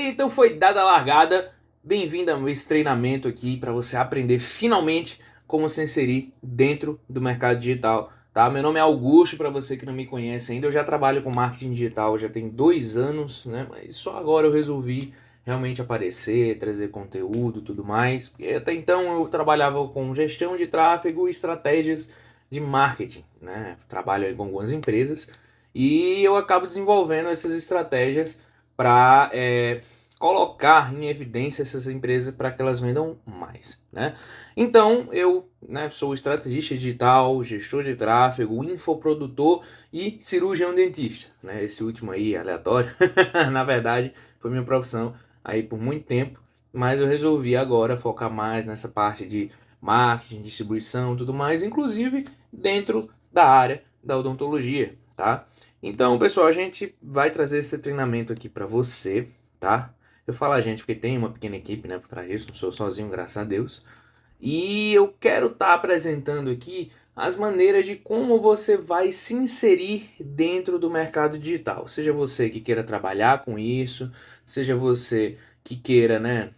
Então foi dada a largada. Bem-vindo a esse treinamento aqui para você aprender finalmente como se inserir dentro do mercado digital, tá? Meu nome é Augusto, para você que não me conhece ainda, eu já trabalho com marketing digital, já tem 2 anos, né? Mas só agora eu resolvi realmente aparecer, trazer conteúdo, tudo mais. Porque até então eu trabalhava com gestão de tráfego e estratégias de marketing, né? Trabalho aí com algumas empresas e eu acabo desenvolvendo essas estratégias para colocar em evidência essas empresas para que elas vendam mais, né? Então eu, né, sou estrategista digital, gestor de tráfego, infoprodutor e cirurgião dentista, né? Esse último aí aleatório, na verdade foi minha profissão aí por muito tempo, mas eu resolvi agora focar mais nessa parte de marketing, distribuição, tudo mais, inclusive dentro da área da odontologia, tá? Então, pessoal, a gente vai trazer esse treinamento aqui para você, tá? Eu falo a gente porque tem uma pequena equipe, né, por trás disso, não sou sozinho, graças a Deus. E eu quero estar apresentando aqui as maneiras de como você vai se inserir dentro do mercado digital. Seja você que queira trabalhar com isso, seja você que queira, né,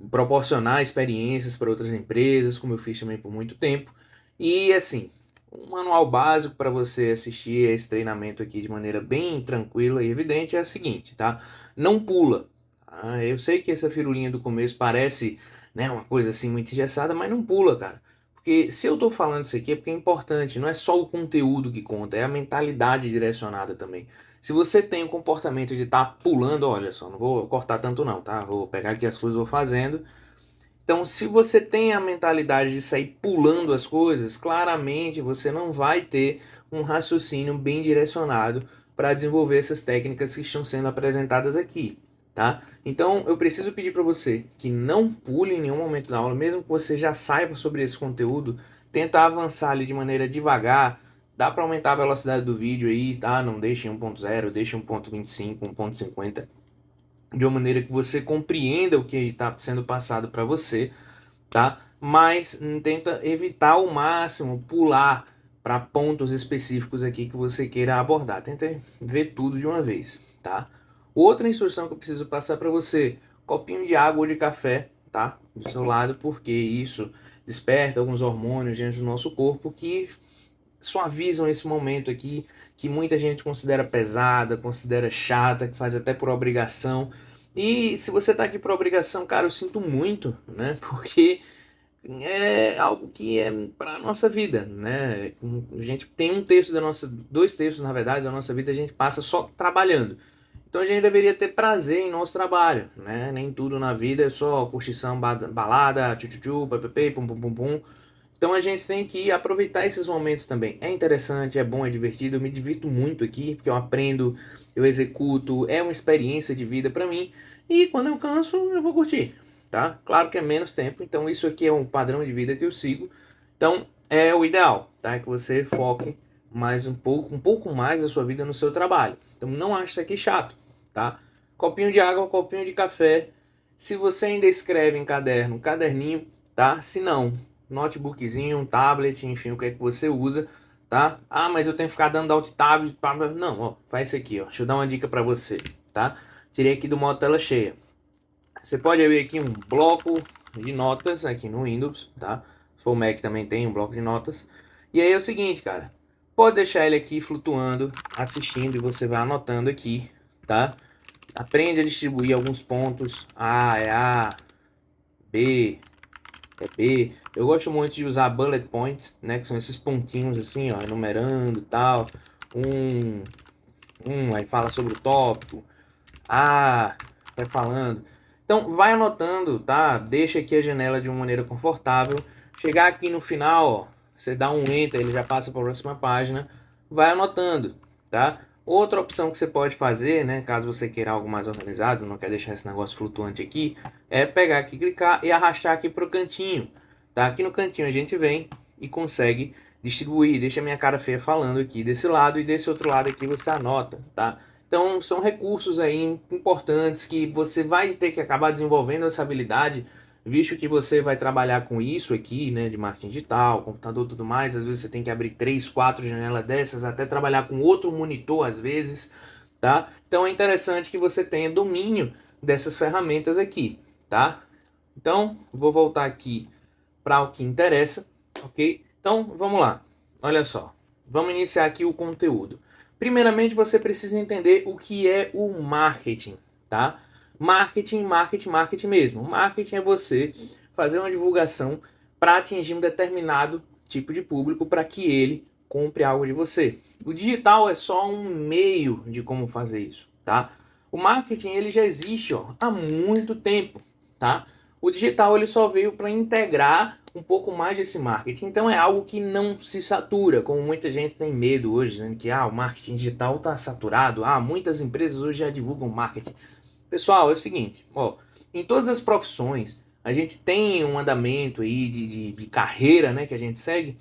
proporcionar experiências para outras empresas, como eu fiz também por muito tempo. E assim, um manual básico para você assistir a esse treinamento aqui de maneira bem tranquila e evidente é o seguinte, tá? Não pula. Tá? Eu sei que essa firulinha do começo parece, né, uma coisa assim muito engessada, mas não pula, cara. Porque se eu tô falando isso aqui é porque é importante, não é só o conteúdo que conta, é a mentalidade direcionada também. Se você tem o comportamento de estar pulando, olha só, não vou cortar tanto não, tá? Vou pegar aqui as coisas e vou fazendo. Então, se você tem a mentalidade de sair pulando as coisas, claramente você não vai ter um raciocínio bem direcionado para desenvolver essas técnicas que estão sendo apresentadas aqui, tá? Então, eu preciso pedir para você que não pule em nenhum momento da aula, mesmo que você já saiba sobre esse conteúdo, tenta avançar ali de maneira devagar. Dá para aumentar a velocidade do vídeo aí, tá? Não deixe em 1.0, deixe em 1.25, 1.50, de uma maneira que você compreenda o que está sendo passado para você, tá? Mas tenta evitar ao máximo pular para pontos específicos aqui que você queira abordar. Tenta ver tudo de uma vez, tá? Outra instrução que eu preciso passar para você: copinho de água ou de café, tá? Do seu lado, porque isso desperta alguns hormônios dentro do nosso corpo que suavizam esse momento aqui, que muita gente considera pesada, considera chata, que faz até por obrigação. E se você tá aqui por obrigação, cara, eu sinto muito, né? Porque é algo que é para nossa vida, né? A gente tem 1/3 da nossa, 2/3 na verdade da nossa vida a gente passa só trabalhando. Então a gente deveria ter prazer em nosso trabalho, né? Nem tudo na vida é só curtição, balada, tchu-tchu-tchu, papapê, pum pum pum pum. Então a gente tem que aproveitar esses momentos também. É interessante, é bom, é divertido, eu me divirto muito aqui, porque eu aprendo, eu executo, é uma experiência de vida para mim. E quando eu canso, eu vou curtir, tá? Claro que é menos tempo, então isso aqui é um padrão de vida que eu sigo. Então é o ideal, tá? Que você foque mais um pouco mais a sua vida no seu trabalho. Então não ache isso aqui chato, tá? Copinho de água, copinho de café. Se você ainda escreve em caderno, caderninho, tá? Se não, notebookzinho, um tablet, enfim, o que é que você usa, tá? Ah, mas eu tenho que ficar dando alt tab, não, ó, faz isso aqui, ó. Deixa eu dar uma dica para você, tá? Tirei aqui do modo tela cheia. Você pode abrir aqui um bloco de notas aqui no Windows, tá? Se for o Mac também tem um bloco de notas. E aí é o seguinte, cara, pode deixar ele aqui flutuando, assistindo e você vai anotando aqui, tá? Aprende a distribuir alguns pontos. A é A, B é B. Eu gosto muito de usar bullet points, né? Que são esses pontinhos assim, ó, enumerando e tal. Um, aí fala sobre o tópico. Ah, vai falando. Então, vai anotando, tá? Deixa aqui a janela de uma maneira confortável. Chegar aqui no final, ó, você dá um enter, ele já passa para a próxima página. Vai anotando, tá? Outra opção que você pode fazer, né, caso você queira algo mais organizado, não quer deixar esse negócio flutuante aqui, é pegar aqui, clicar e arrastar aqui para o cantinho, tá? Aqui no cantinho a gente vem e consegue distribuir. Deixa a minha cara feia falando aqui desse lado e desse outro lado aqui você anota, tá? Então são recursos aí importantes que você vai ter que acabar desenvolvendo essa habilidade, visto que você vai trabalhar com isso aqui, né, de marketing digital, computador e tudo mais. Às vezes você tem que abrir 3, 4 janelas dessas, até trabalhar com outro monitor às vezes. tá? Então é interessante que você tenha domínio dessas ferramentas aqui, tá? Então, vou voltar aqui para o que interessa, ok? Então, vamos lá. Olha só. Vamos iniciar aqui o conteúdo. Primeiramente, você precisa entender o que é o marketing, tá? Marketing, marketing, marketing mesmo. Marketing é você fazer uma divulgação para atingir um determinado tipo de público para que ele compre algo de você. O digital é só um meio de como fazer isso, tá? O marketing ele já existe há muito tempo, tá? O digital ele só veio para integrar um pouco mais desse marketing. Então é algo que não se satura, como muita gente tem medo hoje, dizendo que o marketing digital está saturado. Muitas empresas hoje já divulgam marketing. Pessoal, é o seguinte, em todas as profissões, a gente tem um andamento aí de carreira, né, que a gente segue,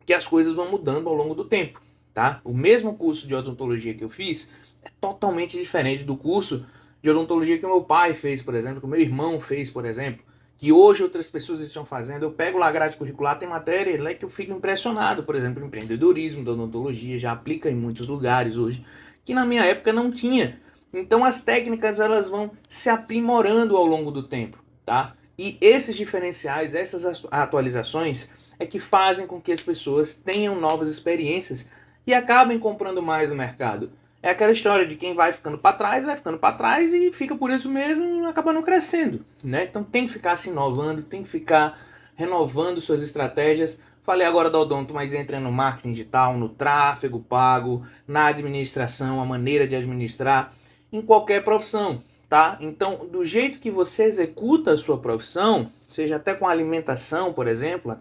que as coisas vão mudando ao longo do tempo, tá? O mesmo curso de odontologia que eu fiz é totalmente diferente do curso de odontologia que o meu pai fez, por exemplo, que o meu irmão fez, por exemplo, que hoje outras pessoas estão fazendo. Eu pego lá a grade curricular, tem matéria lá que eu fico impressionado, por exemplo, empreendedorismo da odontologia, já aplica em muitos lugares hoje, que na minha época não tinha. Então as técnicas elas vão se aprimorando ao longo do tempo, tá? E esses diferenciais, essas atualizações é que fazem com que as pessoas tenham novas experiências e acabem comprando mais no mercado. É aquela história de quem vai ficando para trás e fica por isso mesmo e acaba não crescendo, né? Então tem que ficar se inovando, tem que ficar renovando suas estratégias. Falei agora da Odonto, mas entra no marketing digital, no tráfego pago, na administração, a maneira de administrar, em qualquer profissão, tá? Então, do jeito que você executa a sua profissão, seja até com alimentação, por exemplo,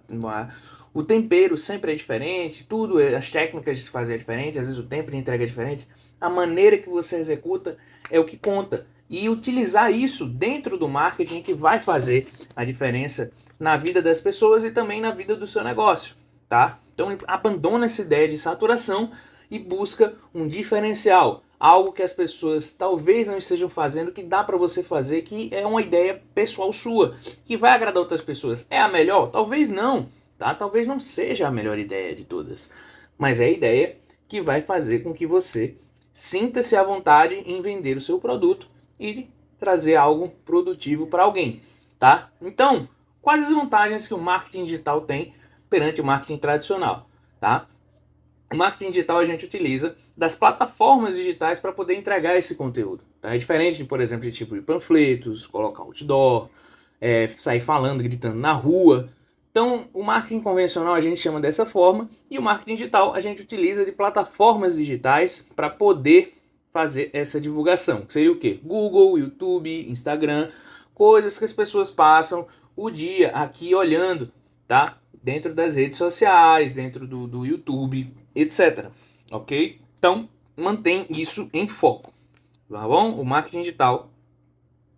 o tempero sempre é diferente, tudo, as técnicas de se fazer é diferente, às vezes o tempo de entrega é diferente, a maneira que você executa é o que conta. E utilizar isso dentro do marketing que vai fazer a diferença na vida das pessoas e também na vida do seu negócio, tá? Então, abandona essa ideia de saturação e busca um diferencial, algo que as pessoas talvez não estejam fazendo, que dá para você fazer, que é uma ideia pessoal sua, que vai agradar outras pessoas. É a melhor? Talvez não, tá? Talvez não seja a melhor ideia de todas, mas é a ideia que vai fazer com que você sinta-se à vontade em vender o seu produto e trazer algo produtivo para alguém, tá? Então, quais as vantagens que o marketing digital tem perante o marketing tradicional, tá? O marketing digital a gente utiliza das plataformas digitais para poder entregar esse conteúdo. Tá? É diferente, por exemplo, de tipo de panfletos, colocar outdoor, sair falando, gritando na rua. Então, o marketing convencional a gente chama dessa forma e o marketing digital a gente utiliza de plataformas digitais para poder fazer essa divulgação. Que seria o quê? Google, YouTube, Instagram, coisas que as pessoas passam o dia aqui olhando, tá? Dentro das redes sociais, dentro do YouTube, etc. Ok? Então, mantém isso em foco, tá bom? O marketing digital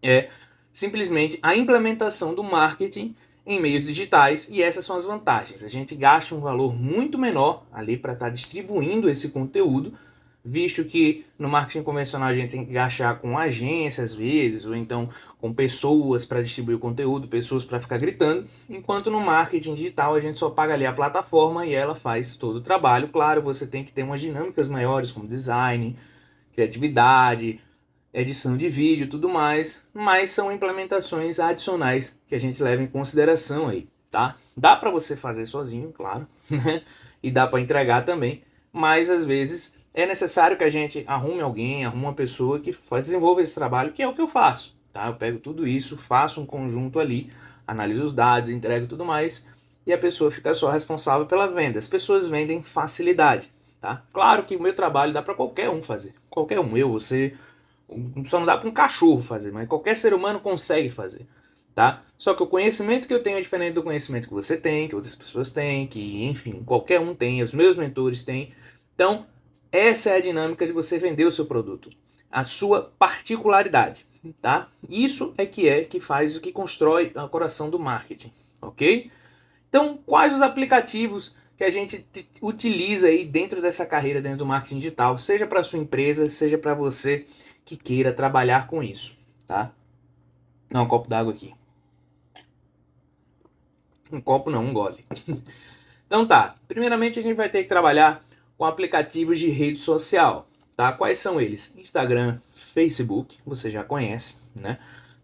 é simplesmente a implementação do marketing em meios digitais e essas são as vantagens. A gente gasta um valor muito menor ali para estar distribuindo esse conteúdo, visto que no marketing convencional a gente tem que gastar com agências às vezes, ou então com pessoas para distribuir o conteúdo, pessoas para ficar gritando, enquanto no marketing digital a gente só paga ali a plataforma e ela faz todo o trabalho. Claro, você tem que ter umas dinâmicas maiores como design, criatividade, edição de vídeo e tudo mais, mas são implementações adicionais que a gente leva em consideração aí, tá? Dá para você fazer sozinho, claro, né? E dá para entregar também, mas às vezes é necessário que a gente arrume alguém, arrume uma pessoa que desenvolva esse trabalho, que é o que eu faço, tá? Eu pego tudo isso, faço um conjunto ali, analiso os dados, entrego tudo mais, e a pessoa fica só responsável pela venda. As pessoas vendem facilidade, tá? Claro que o meu trabalho dá para qualquer um fazer, qualquer um, eu, você, só não dá para um cachorro fazer, mas qualquer ser humano consegue fazer, tá? Só que o conhecimento que eu tenho é diferente do conhecimento que você tem, que outras pessoas têm, que, enfim, qualquer um tem, os meus mentores têm. Então, essa é a dinâmica de você vender o seu produto, a sua particularidade, tá? Isso é que faz o que constrói o coração do marketing, ok? Então, quais os aplicativos que a gente utiliza aí dentro dessa carreira, dentro do marketing digital, seja para sua empresa, seja para você que queira trabalhar com isso, tá? Não, um copo d'água aqui. Um copo não, um gole. Então tá, primeiramente a gente vai ter que trabalhar com aplicativos de rede social, tá? Quais são eles? Instagram, Facebook, você já conhece, né?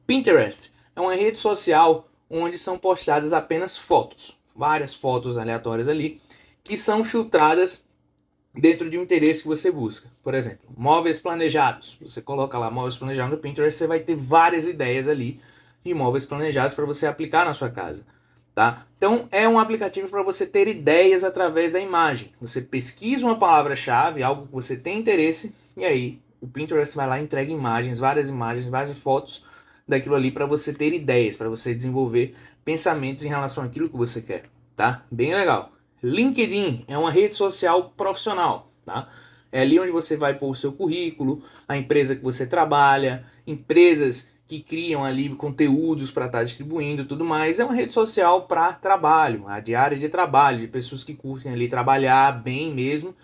Pinterest é uma rede social onde são postadas apenas fotos, várias fotos aleatórias ali, que são filtradas dentro de um interesse que você busca. Por exemplo, móveis planejados. Você coloca lá móveis planejados no Pinterest, você vai ter várias ideias ali de móveis planejados para você aplicar na sua casa. Tá? Então é um aplicativo para você ter ideias através da imagem. Você pesquisa uma palavra-chave, algo que você tem interesse, e aí o Pinterest vai lá e entrega imagens, várias fotos daquilo ali para você ter ideias, para você desenvolver pensamentos em relação àquilo que você quer. Tá? Bem legal. LinkedIn é uma rede social profissional. Tá? É ali onde você vai pôr o seu currículo, a empresa que você trabalha, empresas que criam ali conteúdos para estar distribuindo e tudo mais. É uma rede social para trabalho, de área de trabalho, de pessoas que curtem ali trabalhar bem mesmo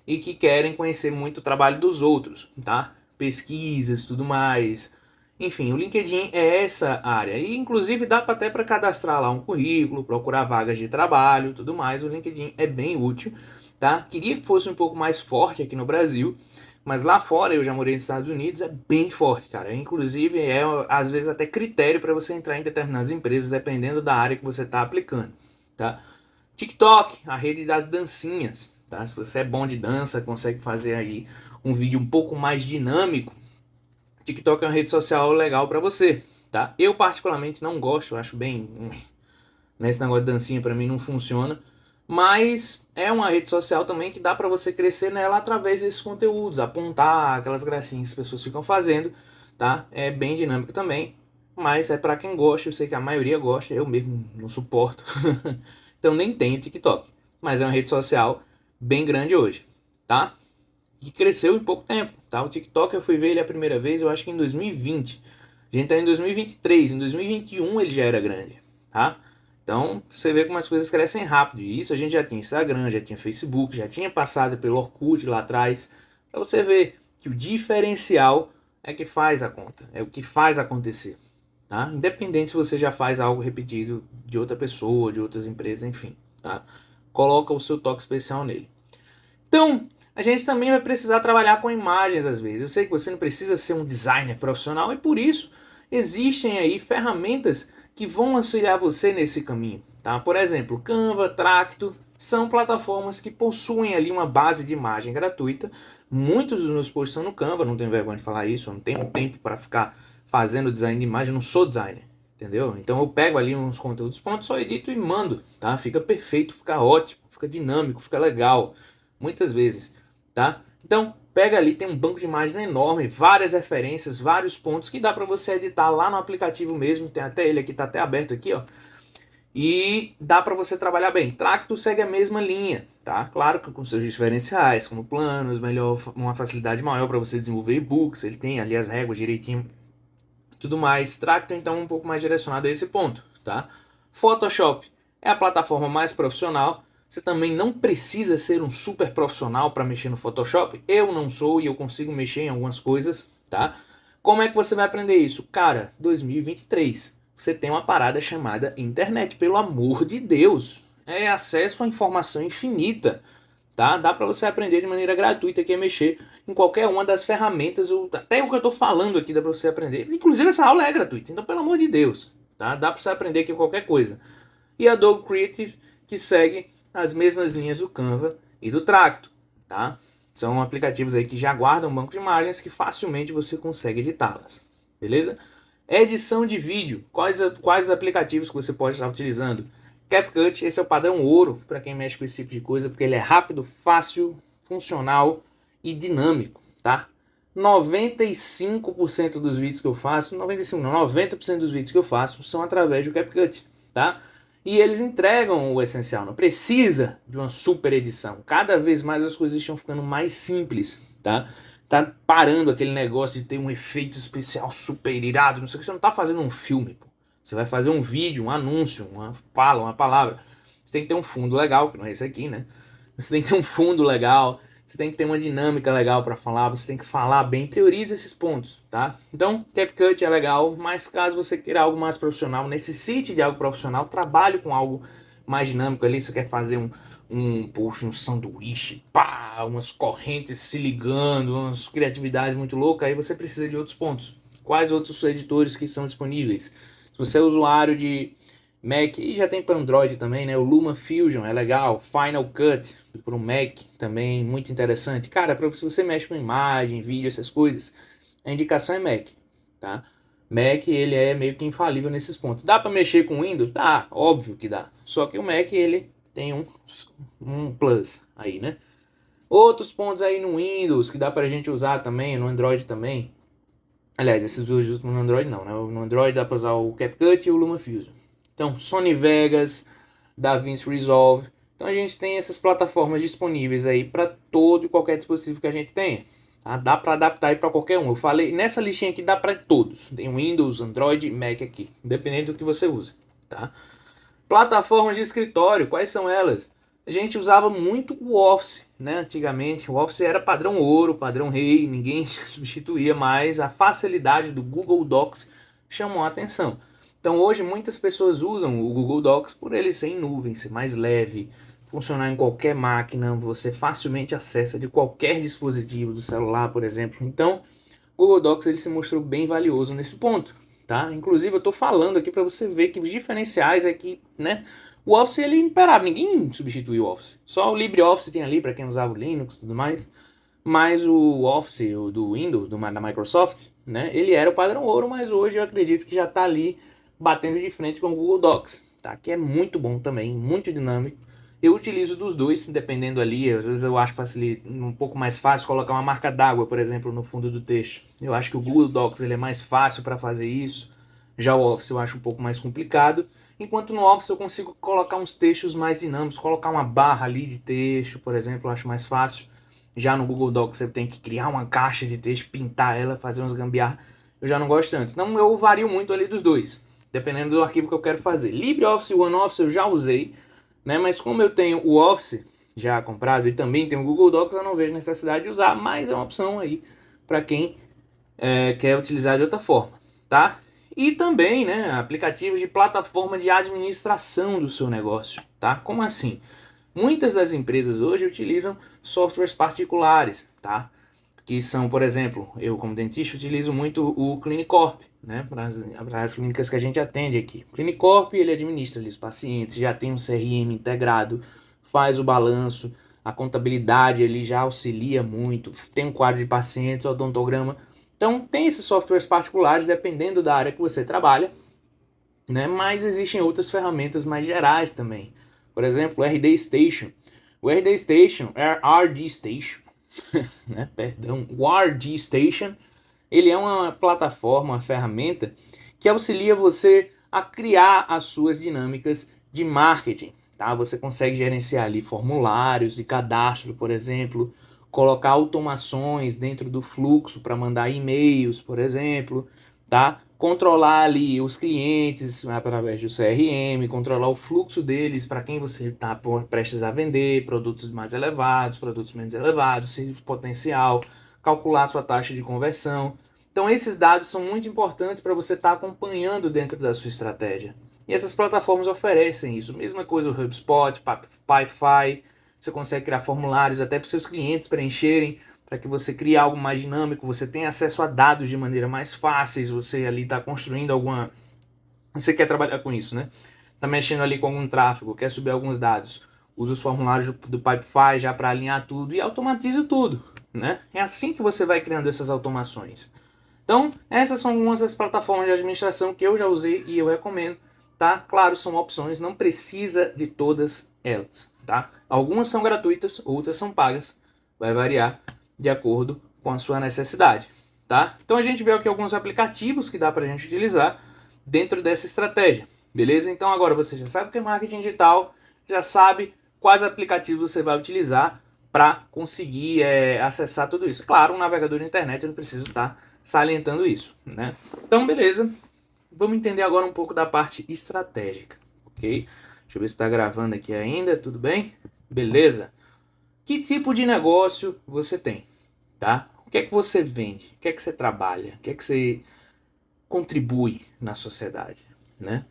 e que querem conhecer muito o trabalho dos outros, tá? Pesquisas, tudo mais. Enfim, o LinkedIn é essa área. E inclusive dá até para cadastrar lá um currículo, procurar vagas de trabalho, tudo mais. O LinkedIn é bem útil, tá? Queria que fosse um pouco mais forte aqui no Brasil, mas lá fora, eu já morei nos Estados Unidos, é bem forte, cara. Inclusive, é às vezes até critério para você entrar em determinadas empresas, dependendo da área que você está aplicando, tá? TikTok, a rede das dancinhas, tá? Se você é bom de dança, consegue fazer aí um vídeo um pouco mais dinâmico, TikTok é uma rede social legal para você, tá? Eu particularmente não gosto, acho bem... Esse negócio de dancinha para mim não funciona. Mas é uma rede social também que dá para você crescer nela através desses conteúdos, apontar aquelas gracinhas que as pessoas ficam fazendo, tá? É bem dinâmico também, mas é para quem gosta, eu sei que a maioria gosta, eu mesmo não suporto. Então nem tenho TikTok, mas é uma rede social bem grande hoje, tá? E cresceu em pouco tempo, tá? O TikTok eu fui ver ele a primeira vez, eu acho que em 2020. A gente tá em 2023, em 2021 ele já era grande, tá? Então, você vê como as coisas crescem rápido. E isso a gente já tinha Instagram, já tinha Facebook, já tinha passado pelo Orkut lá atrás. Pra você ver que o diferencial é que faz a conta, é o que faz acontecer, tá? Independente se você já faz algo repetido de outra pessoa, de outras empresas, enfim, tá? Coloca o seu toque especial nele. Então, a gente também vai precisar trabalhar com imagens às vezes. Eu sei que você não precisa ser um designer profissional e por isso existem aí ferramentas que vão auxiliar você nesse caminho, tá? Por exemplo, Canva, Tracto, são plataformas que possuem ali uma base de imagem gratuita. Muitos dos meus posts são no Canva, não tenho vergonha de falar isso, eu não tenho tempo para ficar fazendo design de imagem, eu não sou designer, entendeu? Então eu pego ali uns conteúdos prontos, só edito e mando, tá? Fica perfeito, fica ótimo, fica dinâmico, fica legal, muitas vezes, tá? Então pega ali, tem um banco de imagens enorme, várias referências, vários pontos que dá para você editar lá no aplicativo mesmo. Tem até ele aqui, tá até aberto aqui, ó. E dá para você trabalhar bem. Tracto segue a mesma linha, tá? Claro que com seus diferenciais, como planos, melhor, uma facilidade maior para você desenvolver e-books. Ele tem ali as réguas direitinho, tudo mais. Tracto então um pouco mais direcionado a esse ponto, tá? Photoshop é a plataforma mais profissional. Você também não precisa ser um super profissional para mexer no Photoshop. Eu não sou e eu consigo mexer em algumas coisas, tá? Como é que você vai aprender isso? Cara, 2023. Você tem uma parada chamada internet, pelo amor de Deus. É acesso a informação infinita, tá? Dá para você aprender de maneira gratuita aqui a mexer em qualquer uma das ferramentas, até o que eu estou falando aqui dá para você aprender. Inclusive essa aula é gratuita, então pelo amor de Deus, tá? Dá para você aprender aqui qualquer coisa. E Adobe Creative, que segue as mesmas linhas do Canva e do Tracto, tá? São aplicativos aí que já guardam um banco de imagens que facilmente você consegue editá-las, beleza? Edição de vídeo, quais aplicativos que você pode estar utilizando? CapCut, esse é o padrão ouro para quem mexe com esse tipo de coisa, porque ele é rápido, fácil, funcional e dinâmico, tá? 95% dos vídeos que eu faço, 95 não, 90% dos vídeos que eu faço são através do CapCut, tá? E eles entregam o essencial, não precisa de uma super edição. Cada vez mais as coisas estão ficando mais simples, tá? Tá parando aquele negócio de ter um efeito especial super irado, não sei o que, você não tá fazendo um filme, pô. Você vai fazer um vídeo, um anúncio, uma fala, uma palavra. Você tem que ter um fundo legal, que não é esse aqui, né? Você tem que ter um fundo legal, você tem que ter uma dinâmica legal para falar, você tem que falar bem, prioriza esses pontos, tá? Então, CapCut é legal, mas caso você queira algo mais profissional, necessite de algo profissional, trabalhe com algo mais dinâmico ali, você quer fazer um sanduíche, pá, umas correntes se ligando, umas criatividades muito loucas, aí você precisa de outros pontos. Quais outros editores que são disponíveis? Se você é usuário de Mac, e já tem para Android também, né? O LumaFusion é legal, Final Cut para o Mac também, muito interessante. Cara, se você mexe com imagem, vídeo, essas coisas, a indicação é Mac, tá? Mac, ele é meio que infalível nesses pontos. Dá para mexer com Windows? Dá, óbvio que dá. Só que o Mac, ele tem um plus aí, né? Outros pontos aí no Windows que dá pra gente usar também, no Android também. Aliás, esses dois no Android não, né? No Android dá pra usar o CapCut e o LumaFusion. Então, Sony Vegas, DaVinci Resolve. Então a gente tem essas plataformas disponíveis aí para todo e qualquer dispositivo que a gente tenha. Tá? Dá para adaptar aí para qualquer um. Eu falei nessa listinha aqui dá para todos. Tem Windows, Android, Mac aqui, independente do que você use, tá? Plataformas de escritório, quais são elas? A gente usava muito o Office, né? Antigamente, o Office era padrão ouro, padrão rei, ninguém substituía mais. A facilidade do Google Docs chamou a atenção. Então hoje muitas pessoas usam o Google Docs por ele ser em nuvem, ser mais leve, funcionar em qualquer máquina, você facilmente acessa de qualquer dispositivo do celular, por exemplo. Então, o Google Docs ele se mostrou bem valioso nesse ponto, tá? Inclusive eu estou falando aqui para você ver que os diferenciais é que, né? O Office ele é imparável, ninguém substitui o Office. Só o LibreOffice tem ali para quem usava o Linux e tudo mais. Mas o Office, o do Windows, da Microsoft, né? Ele era o padrão ouro, mas hoje eu acredito que já está ali batendo de frente com o Google Docs, tá? Que é muito bom também, muito dinâmico. Eu utilizo dos dois, dependendo ali. Às vezes eu acho facilita um pouco mais fácil colocar uma marca d'água, por exemplo, no fundo do texto. Eu acho que o Google Docs ele é mais fácil para fazer isso. Já o Office eu acho um pouco mais complicado. Enquanto no Office eu consigo colocar uns textos mais dinâmicos, colocar uma barra ali de texto, por exemplo, eu acho mais fácil. Já no Google Docs você tem que criar uma caixa de texto, pintar ela, fazer uns gambiarra. Eu já não gosto tanto. Então eu vario muito ali dos dois, dependendo do arquivo que eu quero fazer. LibreOffice e OneOffice eu já usei, né? Mas como eu tenho o Office já comprado e também tenho o Google Docs, eu não vejo necessidade de usar, mas é uma opção aí para quem quer utilizar de outra forma, tá? E também, né, aplicativos de plataforma de administração do seu negócio, tá? Como assim? Muitas das empresas hoje utilizam softwares particulares, tá? Que são, por exemplo, eu como dentista utilizo muito o Clinicorp, né? Para as clínicas que a gente atende aqui. O Clinicorp, ele administra ali os pacientes, já tem um CRM integrado, faz o balanço, a contabilidade ele já auxilia muito, tem um quadro de pacientes, odontograma. Então, tem esses softwares particulares, dependendo da área que você trabalha, né? Mas existem outras ferramentas mais gerais também. Por exemplo, o RD Station. O RD Station, RD Station, né? Perdão, o RD Station, ele é uma plataforma, uma ferramenta que auxilia você a criar as suas dinâmicas de marketing, tá? Você consegue gerenciar ali formulários de cadastro, por exemplo, colocar automações dentro do fluxo para mandar e-mails, por exemplo, tá? Controlar ali os clientes através do CRM, controlar o fluxo deles para quem você está prestes a vender, produtos mais elevados, produtos menos elevados, potencial, calcular sua taxa de conversão. Então esses dados são muito importantes para você estar acompanhando dentro da sua estratégia. E essas plataformas oferecem isso. Mesma coisa o HubSpot, Pipefy, você consegue criar formulários até para os seus clientes preencherem, para que você crie algo mais dinâmico, você tenha acesso a dados de maneira mais fácil, você ali está construindo alguma... Você quer trabalhar com isso, né? Está mexendo ali com algum tráfego, quer subir alguns dados, usa os formulários do Pipefy já para alinhar tudo e automatiza tudo, né? É assim que você vai criando essas automações. Então, essas são algumas das plataformas de administração que eu já usei e eu recomendo, tá? Claro, são opções, não precisa de todas elas, tá? Algumas são gratuitas, outras são pagas, vai variar de acordo com a sua necessidade, tá? Então a gente vê aqui alguns aplicativos que dá pra gente utilizar dentro dessa estratégia, beleza? Então agora você já sabe o que é marketing digital, já sabe quais aplicativos você vai utilizar para conseguir acessar tudo isso. Claro, um navegador de internet eu não preciso estar salientando isso, né? Então, beleza. Vamos entender agora um pouco da parte estratégica, ok? Deixa eu ver se está gravando aqui ainda, tudo bem? Beleza. Que tipo de negócio você tem, tá? O que é que você vende? O que é que você trabalha? O que é que você contribui na sociedade, né?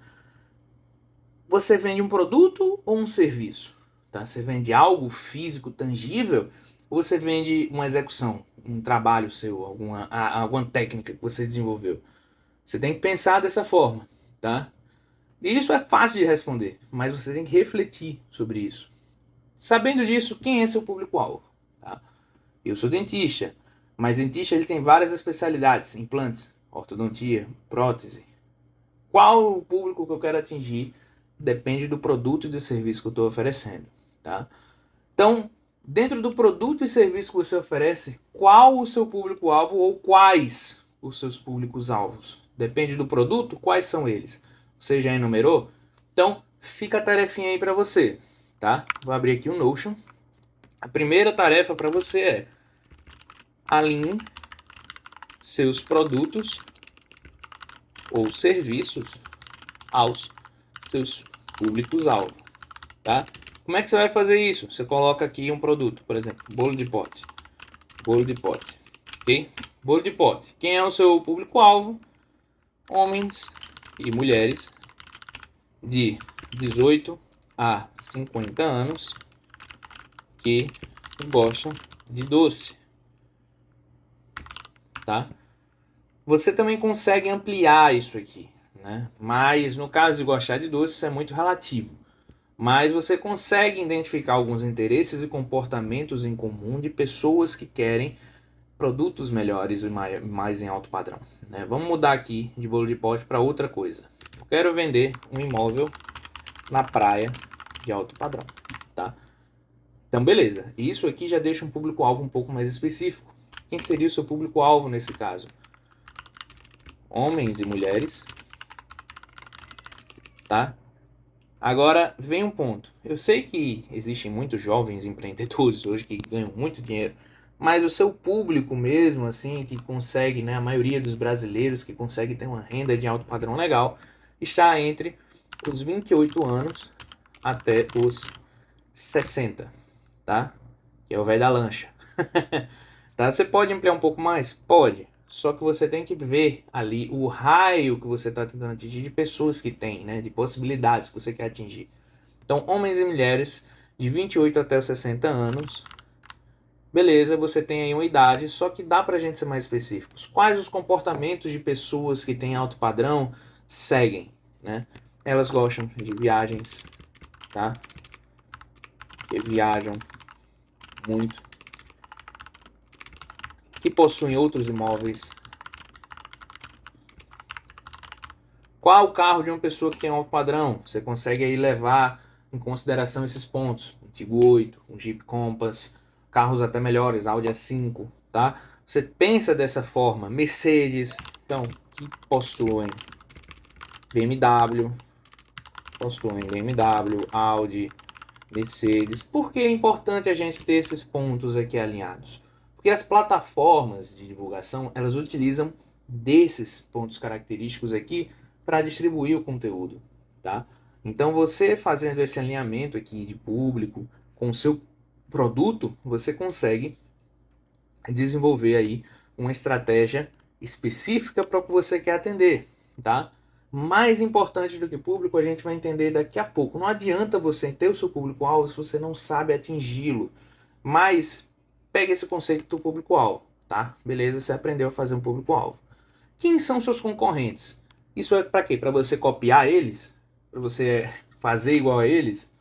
Você vende um produto ou um serviço? Tá? Você vende algo físico, tangível, ou você vende uma execução, um trabalho seu, alguma técnica que você desenvolveu? Você tem que pensar dessa forma, tá? E isso é fácil de responder, mas você tem que refletir sobre isso. Sabendo disso, quem é seu público-alvo? Tá? Eu sou dentista, mas dentista ele tem várias especialidades, implantes, ortodontia, prótese. Qual o público que eu quero atingir depende do produto e do serviço que eu estou oferecendo, tá? Então, dentro do produto e serviço que você oferece, qual o seu público-alvo ou quais os seus públicos-alvos? Depende do produto, quais são eles? Você já enumerou? Então, fica a tarefinha aí para você, tá? Vou abrir aqui o Notion. A primeira tarefa para você é alinhe seus produtos ou serviços aos seus públicos-alvo, tá? Como é que você vai fazer isso? Você coloca aqui um produto, por exemplo, bolo de pote, ok? Bolo de pote. Quem é o seu público-alvo? Homens e mulheres de 18 a 50 anos que gostam de doce, tá? Você também consegue ampliar isso aqui, né? Mas no caso de gostar de doce, isso é muito relativo. Mas você consegue identificar alguns interesses e comportamentos em comum de pessoas que querem produtos melhores e mais em alto padrão, né? Vamos mudar aqui de bolo de pote para outra coisa. Eu quero vender um imóvel na praia de alto padrão, tá? Então, beleza. Isso aqui já deixa um público-alvo um pouco mais específico. Quem seria o seu público-alvo nesse caso? Homens e mulheres, tá? Agora, vem um ponto. Eu sei que existem muitos jovens empreendedores hoje que ganham muito dinheiro, mas o seu público mesmo, assim, que consegue, né, a maioria dos brasileiros que consegue ter uma renda de alto padrão legal, está entre os 28 anos até os 60, tá? Que é o velho da lancha. Tá? Você pode ampliar um pouco mais? Pode. Só que você tem que ver ali o raio que você está tentando atingir de pessoas que tem, né? De possibilidades que você quer atingir. Então, homens e mulheres de 28 até os 60 anos. Beleza, você tem aí uma idade, só que dá pra gente ser mais específicos. Quais os comportamentos de pessoas que têm alto padrão seguem, né? Elas gostam de viagens, tá? Que viajam muito, que possuem outros imóveis. Qual o carro de uma pessoa que tem alto padrão? Você consegue aí levar em consideração esses pontos. Um Tiggo 8, um Jeep Compass, carros até melhores, Audi A5, tá? Você pensa dessa forma, Mercedes, então, que possuem BMW, Audi, Mercedes. Por que é importante a gente ter esses pontos aqui alinhados? Porque as plataformas de divulgação, elas utilizam desses pontos característicos aqui para distribuir o conteúdo, tá? Então você fazendo esse alinhamento aqui de público com o seu produto, você consegue desenvolver aí uma estratégia específica para o que você quer atender, tá? Mais importante do que público, a gente vai entender daqui a pouco. Não adianta você ter o seu público-alvo se você não sabe atingi-lo. Mas pega esse conceito do público-alvo, tá? Beleza, você aprendeu a fazer um público-alvo. Quem são seus concorrentes? Isso é para quê? Para você copiar eles? Para você fazer igual a eles?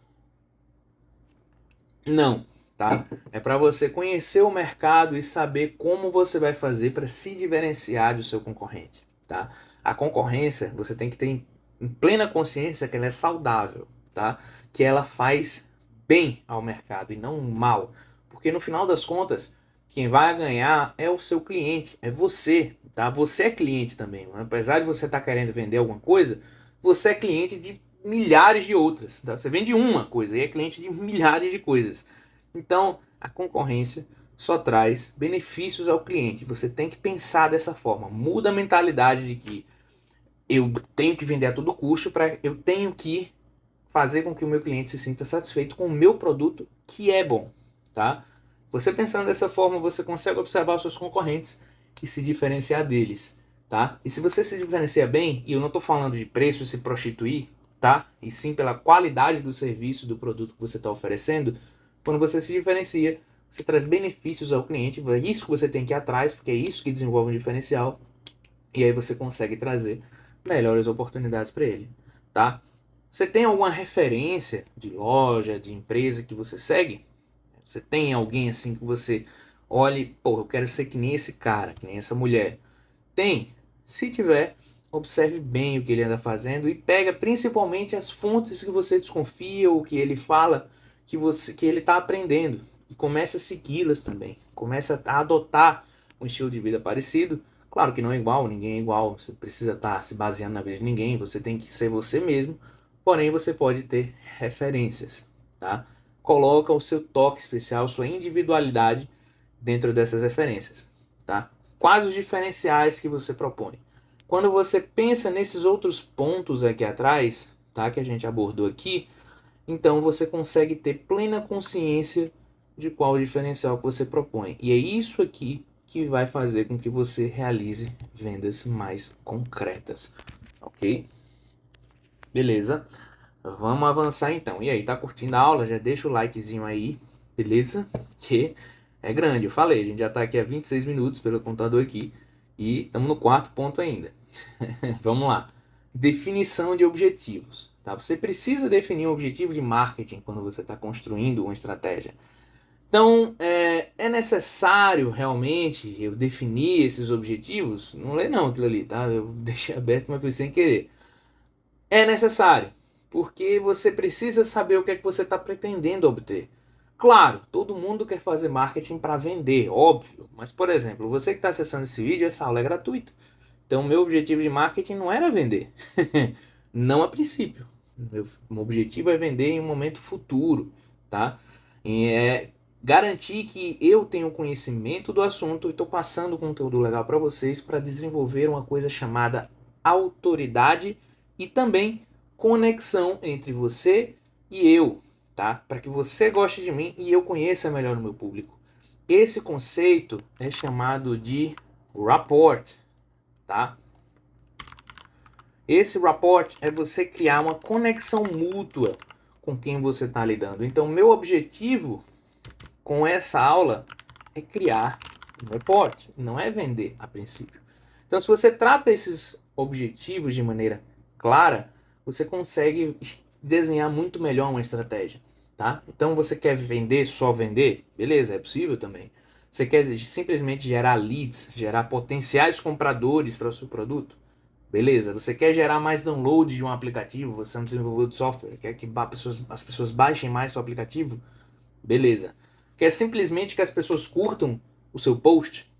Não, tá? É para você conhecer o mercado e saber como você vai fazer para se diferenciar do seu concorrente, tá? A concorrência, você tem que ter em plena consciência que ela é saudável, tá? Que ela faz bem ao mercado e não mal. Porque no final das contas, quem vai ganhar é o seu cliente, é você, tá? Você é cliente também. Apesar de você estar querendo vender alguma coisa, você é cliente de milhares de outras. Tá? Você vende uma coisa e é cliente de milhares de coisas. Então, a concorrência só traz benefícios ao cliente. Você tem que pensar dessa forma. Muda a mentalidade de que eu tenho que vender a todo custo, para eu tenho que fazer com que o meu cliente se sinta satisfeito com o meu produto, que é bom, tá? Você pensando dessa forma, você consegue observar os seus concorrentes e se diferenciar deles, tá? E se você se diferencia bem, e eu não estou falando de preço, se prostituir, tá? E sim pela qualidade do serviço, do produto que você está oferecendo. Quando você se diferencia, você traz benefícios ao cliente, é isso que você tem que ir atrás, porque é isso que desenvolve um diferencial, e aí você consegue trazer melhores oportunidades para ele, tá? Você tem alguma referência de loja, de empresa que você segue? Você tem alguém assim que você olhe, pô, eu quero ser que nem esse cara, que nem essa mulher. Tem? Se tiver, observe bem o que ele anda fazendo e pega principalmente as fontes que você desconfia ou que ele fala que ele está aprendendo e começa a segui-las também. Começa a adotar um estilo de vida parecido. Claro que não é igual, ninguém é igual. Você precisa estar se baseando na vida de ninguém. Você tem que ser você mesmo. Porém, você pode ter referências, tá? Coloca o seu toque especial, sua individualidade dentro dessas referências, tá? Quais os diferenciais que você propõe? Quando você pensa nesses outros pontos aqui atrás, tá, que a gente abordou aqui, então você consegue ter plena consciência de qual o diferencial que você propõe. E é isso aqui que vai fazer com que você realize vendas mais concretas, ok? Beleza? Vamos avançar então. E aí, tá curtindo a aula? Já deixa o likezinho aí, beleza? Que é grande, eu falei, a gente já tá aqui há 26 minutos pelo contador aqui e estamos no quarto ponto ainda. Vamos lá. Definição de objetivos. Tá? Você precisa definir um objetivo de marketing quando você está construindo uma estratégia. Então, é necessário realmente eu definir esses objetivos? Não lê não aquilo ali, tá? Eu deixei aberto, mas foi sem querer. É necessário, porque você precisa saber o que é que você está pretendendo obter. Claro, todo mundo quer fazer marketing para vender, óbvio. Mas, por exemplo, você que está acessando esse vídeo, essa aula é gratuita. Então, meu objetivo de marketing não era vender. Não a princípio. Meu objetivo é vender em um momento futuro, tá? E é garantir que eu tenho conhecimento do assunto e estou passando conteúdo legal para vocês para desenvolver uma coisa chamada autoridade e também conexão entre você e eu, tá? Para que você goste de mim e eu conheça melhor o meu público. Esse conceito é chamado de rapport, tá? Esse rapport é você criar uma conexão mútua com quem você está lidando. Então, meu objetivo com essa aula é criar um rapport, não é vender a princípio. Então, se você trata esses objetivos de maneira clara, você consegue desenhar muito melhor uma estratégia, tá? Então, você quer vender, só vender? Beleza, é possível também. Você quer simplesmente gerar leads, gerar potenciais compradores para o seu produto? Beleza, você quer gerar mais download de um aplicativo, você é um desenvolvedor de software, quer que as pessoas baixem mais seu aplicativo? Beleza. Quer simplesmente que as pessoas curtam o seu post?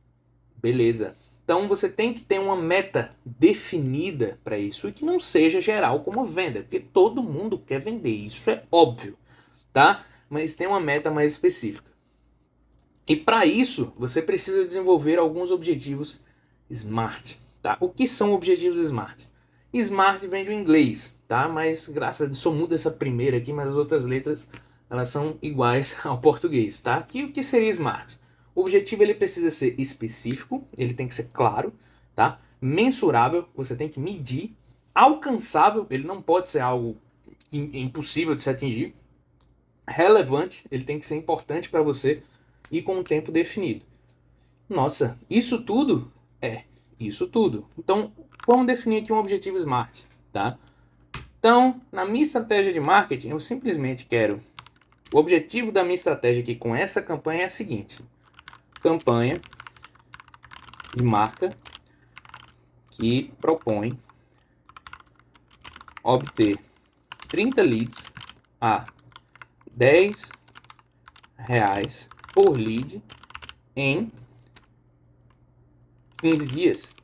Beleza. Então você tem que ter uma meta definida para isso e que não seja geral como venda, porque todo mundo quer vender, isso é óbvio, tá? Mas tem uma meta mais específica. E para isso, você precisa desenvolver alguns objetivos SMART, tá? O que são objetivos SMART? SMART vem do inglês, tá? Mas graças a Deus só muda essa primeira aqui, mas as outras letras elas são iguais ao português, tá? Aqui o que seria SMART? O objetivo ele precisa ser específico, ele tem que ser claro, tá? Mensurável, você tem que medir, alcançável, ele não pode ser algo impossível de se atingir, relevante, ele tem que ser importante para você e com um tempo definido. Nossa, isso tudo? É, isso tudo. Então, vamos definir aqui um objetivo SMART, tá? Então, na minha estratégia de marketing, eu simplesmente quero... O objetivo da minha estratégia aqui com essa campanha é a seguinte. Campanha de marca que propõe obter 30 leads a R$10 por lead em 15 dias.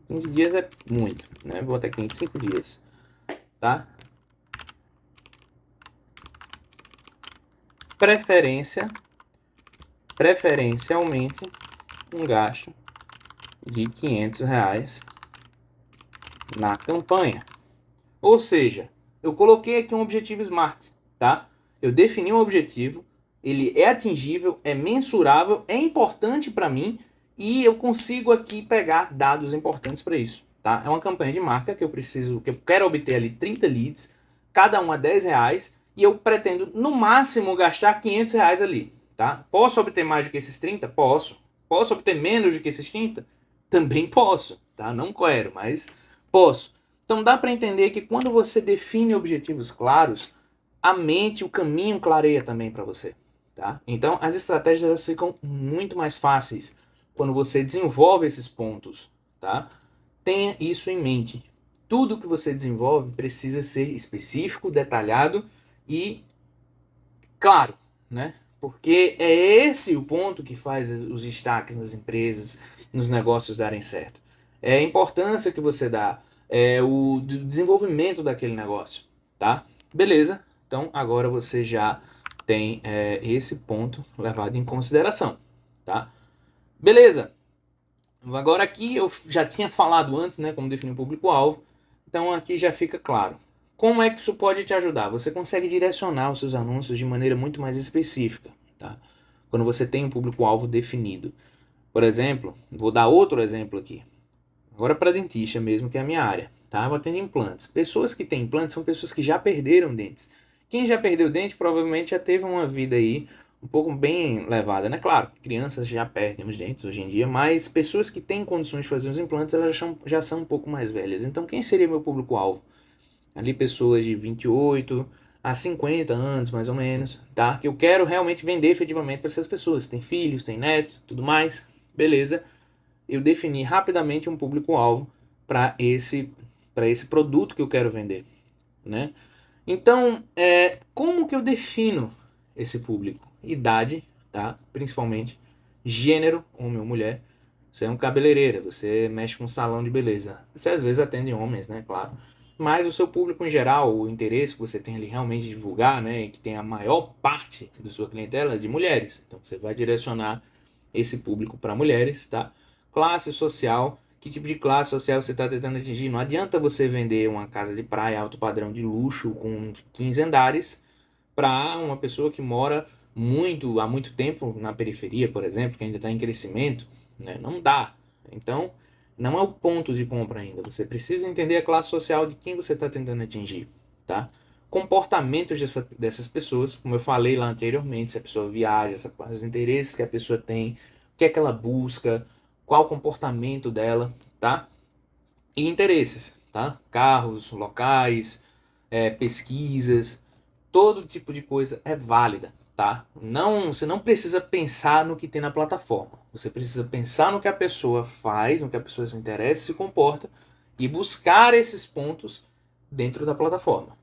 15 dias é muito, né? Vou botar aqui em 5 dias, tá? Preferencialmente um gasto de R$500 na campanha. Ou seja, eu coloquei aqui um objetivo SMART, tá? Eu defini um objetivo, ele é atingível, é mensurável, é importante para mim e eu consigo aqui pegar dados importantes para isso, tá? É uma campanha de marca que eu quero obter ali 30 leads, cada um a R$10, e eu pretendo no máximo gastar R$500 ali, tá? Posso obter mais do que esses 30? Posso. Posso obter menos do que esses 30? Também posso, tá? Não quero, mas posso. Então dá para entender que quando você define objetivos claros, a mente, o caminho clareia também para você, tá? Então as estratégias elas ficam muito mais fáceis quando você desenvolve esses pontos, tá? Tenha isso em mente. Tudo que você desenvolve precisa ser específico, detalhado e claro, né? Porque é esse o ponto que faz os destaques nas empresas, nos negócios darem certo. É a importância que você dá, é o desenvolvimento daquele negócio, tá? Beleza? Então agora você já tem esse ponto levado em consideração, tá? Beleza? Agora aqui eu já tinha falado antes, né, como definir o público-alvo, então aqui já fica claro. Como é que isso pode te ajudar? Você consegue direcionar os seus anúncios de maneira muito mais específica, tá? Quando você tem um público-alvo definido. Por exemplo, vou dar outro exemplo aqui. Agora para dentista mesmo, que é a minha área, tá? Eu atendo implantes. Pessoas que têm implantes são pessoas que já perderam dentes. Quem já perdeu dente provavelmente já teve uma vida aí um pouco bem levada, né? Claro, crianças já perdem os dentes hoje em dia, mas pessoas que têm condições de fazer os implantes, elas já são um pouco mais velhas. Então, quem seria meu público-alvo? Ali pessoas de 28 a 50 anos, mais ou menos, tá? Que eu quero realmente vender efetivamente para essas pessoas. Tem filhos, tem netos, tudo mais, beleza? Eu defini rapidamente um público-alvo para esse produto que eu quero vender, né? Então, como que eu defino esse público? Idade, tá? Principalmente. Gênero, homem ou mulher. Você é um cabeleireiro, você mexe com um salão de beleza. Você às vezes atende homens, né? Claro. Mas o seu público em geral, o interesse que você tem ali realmente de divulgar, né? E que tem a maior parte da sua clientela é de mulheres. Então você vai direcionar esse público para mulheres, tá? Classe social, que tipo de classe social você está tentando atingir? Não adianta você vender uma casa de praia alto padrão de luxo com 15 andares para uma pessoa que mora há muito tempo na periferia, por exemplo, que ainda está em crescimento, né? Não dá. Então, não é o ponto de compra ainda. Você precisa entender a classe social de quem você está tentando atingir, tá? Comportamentos dessas pessoas, como eu falei lá anteriormente, se a pessoa viaja, os interesses que a pessoa tem, o que é que ela busca, qual o comportamento dela, tá? E interesses, tá? Carros, locais, pesquisas, todo tipo de coisa é válida, tá? Não, você não precisa pensar no que tem na plataforma. Você precisa pensar no que a pessoa faz, no que a pessoa se interessa, se comporta e buscar esses pontos dentro da plataforma,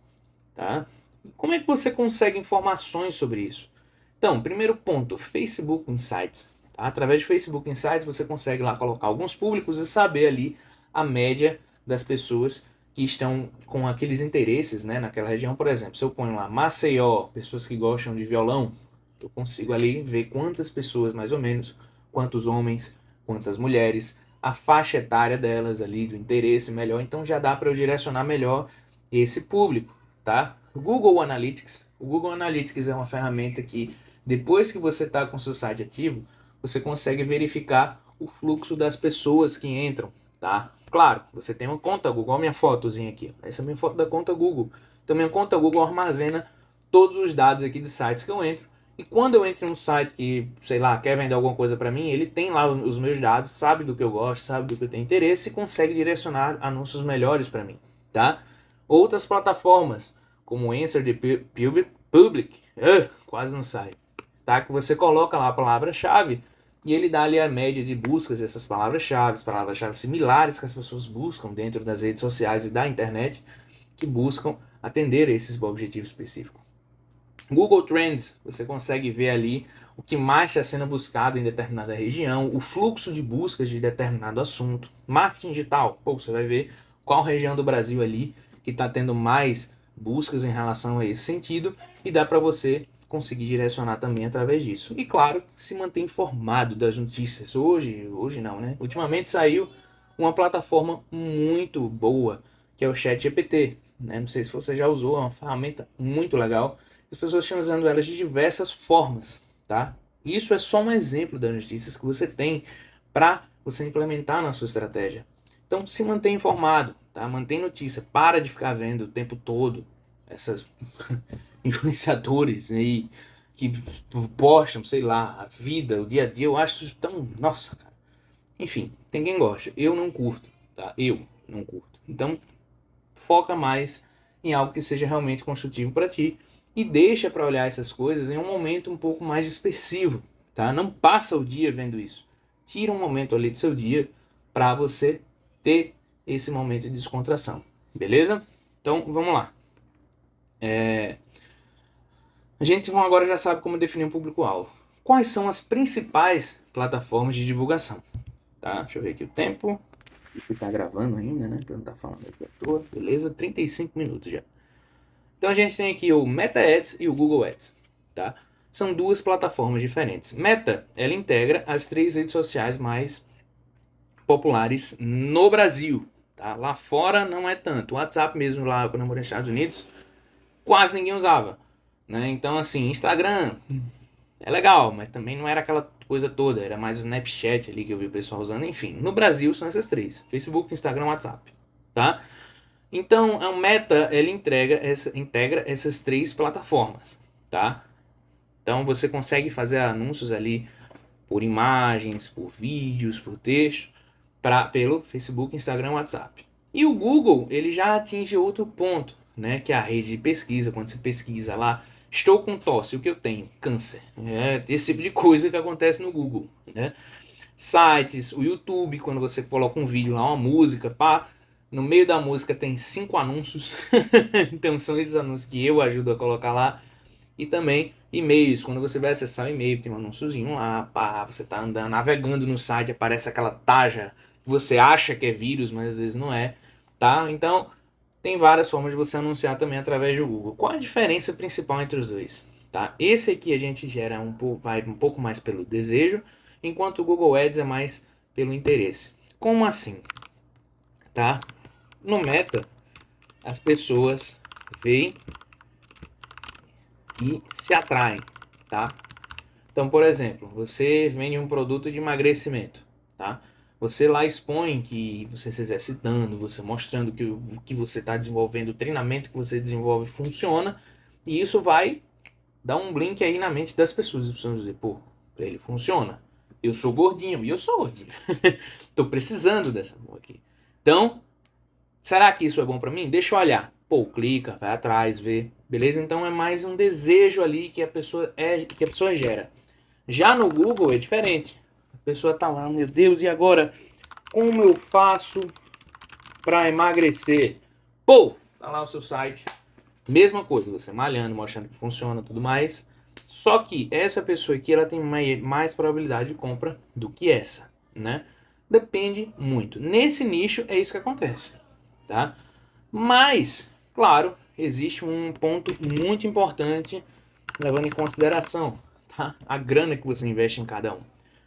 tá? E como é que você consegue informações sobre isso? Então, primeiro ponto, Facebook Insights. Tá? Através de Facebook Insights você consegue lá colocar alguns públicos e saber ali a média das pessoas que estão com aqueles interesses, né, naquela região. Por exemplo, se eu ponho lá Maceió, pessoas que gostam de violão, eu consigo ali ver quantas pessoas mais ou menos, quantos homens, quantas mulheres, a faixa etária delas ali, do interesse melhor. Então já dá para eu direcionar melhor esse público, tá? Google Analytics. O Google Analytics é uma ferramenta que depois que você está com o seu site ativo, você consegue verificar o fluxo das pessoas que entram, tá? Claro, você tem uma conta Google, olha a minha fotozinha aqui. Essa é a minha foto da conta Google. Então, minha conta Google armazena todos os dados aqui de sites que eu entro. E quando eu entro num site que, sei lá, quer vender alguma coisa para mim, ele tem lá os meus dados, sabe do que eu gosto, sabe do que eu tenho interesse e consegue direcionar anúncios melhores para mim, tá? Outras plataformas, como o Answer the Public, quase não sai, tá? Que você coloca lá a palavra-chave e ele dá ali a média de buscas dessas palavras-chave similares que as pessoas buscam dentro das redes sociais e da internet, que buscam atender a esses objetivos específicos. Google Trends, você consegue ver ali o que mais está sendo buscado em determinada região, o fluxo de buscas de determinado assunto. Marketing digital, você vai ver qual região do Brasil ali que está tendo mais buscas em relação a esse sentido e dá para você conseguir direcionar também através disso. E claro, se manter informado das notícias. Hoje não, né? Ultimamente saiu uma plataforma muito boa, que é o ChatGPT. Né? Não sei se você já usou, é uma ferramenta muito legal. As pessoas estão usando elas de diversas formas, tá? Isso é só um exemplo das notícias que você tem para você implementar na sua estratégia. Então, se mantém informado, tá? Mantém notícia, para de ficar vendo o tempo todo essas influenciadores aí que postam, sei lá, a vida, o dia a dia. Eu acho isso tão... Nossa, cara. Enfim, tem quem gosta. Eu não curto, tá? Eu não curto. Então, foca mais em algo que seja realmente construtivo para ti e deixa para olhar essas coisas em um momento um pouco mais dispersivo, tá? Não passa o dia vendo isso. Tira um momento ali do seu dia para você ter esse momento de descontração, beleza? Então, vamos lá. A gente agora já sabe como definir um público-alvo. Quais são as principais plataformas de divulgação? Tá? Deixa eu ver aqui o tempo. Isso tá gravando ainda, né? Pra não tá falando aqui à toa. Beleza? 35 minutos já. Então a gente tem aqui o Meta Ads e o Google Ads, tá? São duas plataformas diferentes. Meta, ela integra as 3 redes sociais mais populares no Brasil, tá? Lá fora não é tanto. O WhatsApp mesmo lá quando eu morei nos Estados Unidos, quase ninguém usava, né? Então assim, Instagram é legal, mas também não era aquela coisa toda, era mais o Snapchat ali que eu vi o pessoal usando, enfim. No Brasil são essas 3, Facebook, Instagram, WhatsApp, tá? Então, a Meta, ela integra essas 3 plataformas, tá? Então, você consegue fazer anúncios ali por imagens, por vídeos, por texto, pelo Facebook, Instagram, WhatsApp. E o Google, ele já atinge outro ponto, né? Que é a rede de pesquisa. Quando você pesquisa lá, estou com tosse, o que eu tenho? Câncer. É esse tipo de coisa que acontece no Google, né? Sites, o YouTube, quando você coloca um vídeo lá, uma música, pá, no meio da música tem 5 anúncios. Então são esses anúncios que eu ajudo a colocar lá. E também e-mails, quando você vai acessar o e-mail, tem um anúnciozinho lá, pá, você tá andando, navegando no site, aparece aquela taja que você acha que é vírus, mas às vezes não é, tá? Então, tem várias formas de você anunciar também através do Google. Qual a diferença principal entre os dois? Tá? Esse aqui a gente gera vai um pouco mais pelo desejo, enquanto o Google Ads é mais pelo interesse. Como assim? Tá? No Meta, as pessoas veem e se atraem, tá? Então, por exemplo, você vende um produto de emagrecimento, tá? Você lá expõe que você se exercitando, você mostrando que o que você está desenvolvendo, o treinamento que você desenvolve funciona, e isso vai dar um blink aí na mente das pessoas. As pessoas vão dizer, pô, ele funciona. Eu sou gordinho, e eu sou gordinho. Tô precisando dessa porra aqui. Então, será que isso é bom para mim? Deixa eu olhar. Pô, clica, vai atrás, vê. Beleza? Então é mais um desejo ali que a pessoa gera. Já no Google é diferente. A pessoa tá lá, meu Deus, e agora? Como eu faço para emagrecer? Pô, tá lá o seu site. Mesma coisa, você malhando, mostrando que funciona e tudo mais. Só que essa pessoa aqui, ela tem mais probabilidade de compra do que essa, né? Depende muito. Nesse nicho é isso que acontece, tá? Mas, claro, existe um ponto muito importante levando em consideração, tá? A grana que você investe em cada um.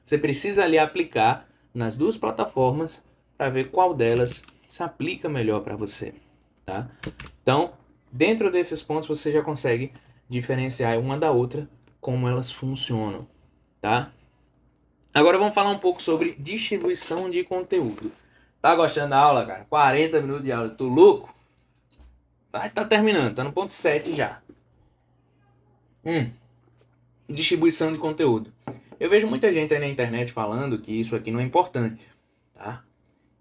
Você precisa ali aplicar nas duas plataformas para ver qual delas se aplica melhor para você, tá? Então, dentro desses pontos você já consegue diferenciar uma da outra, como elas funcionam, tá? Agora vamos falar um pouco sobre distribuição de conteúdo. Tá gostando da aula, cara? 40 minutos de aula, tô louco? Tá terminando, tá no ponto 7 já. Distribuição de conteúdo. Eu vejo muita gente aí na internet falando que isso aqui não é importante, tá?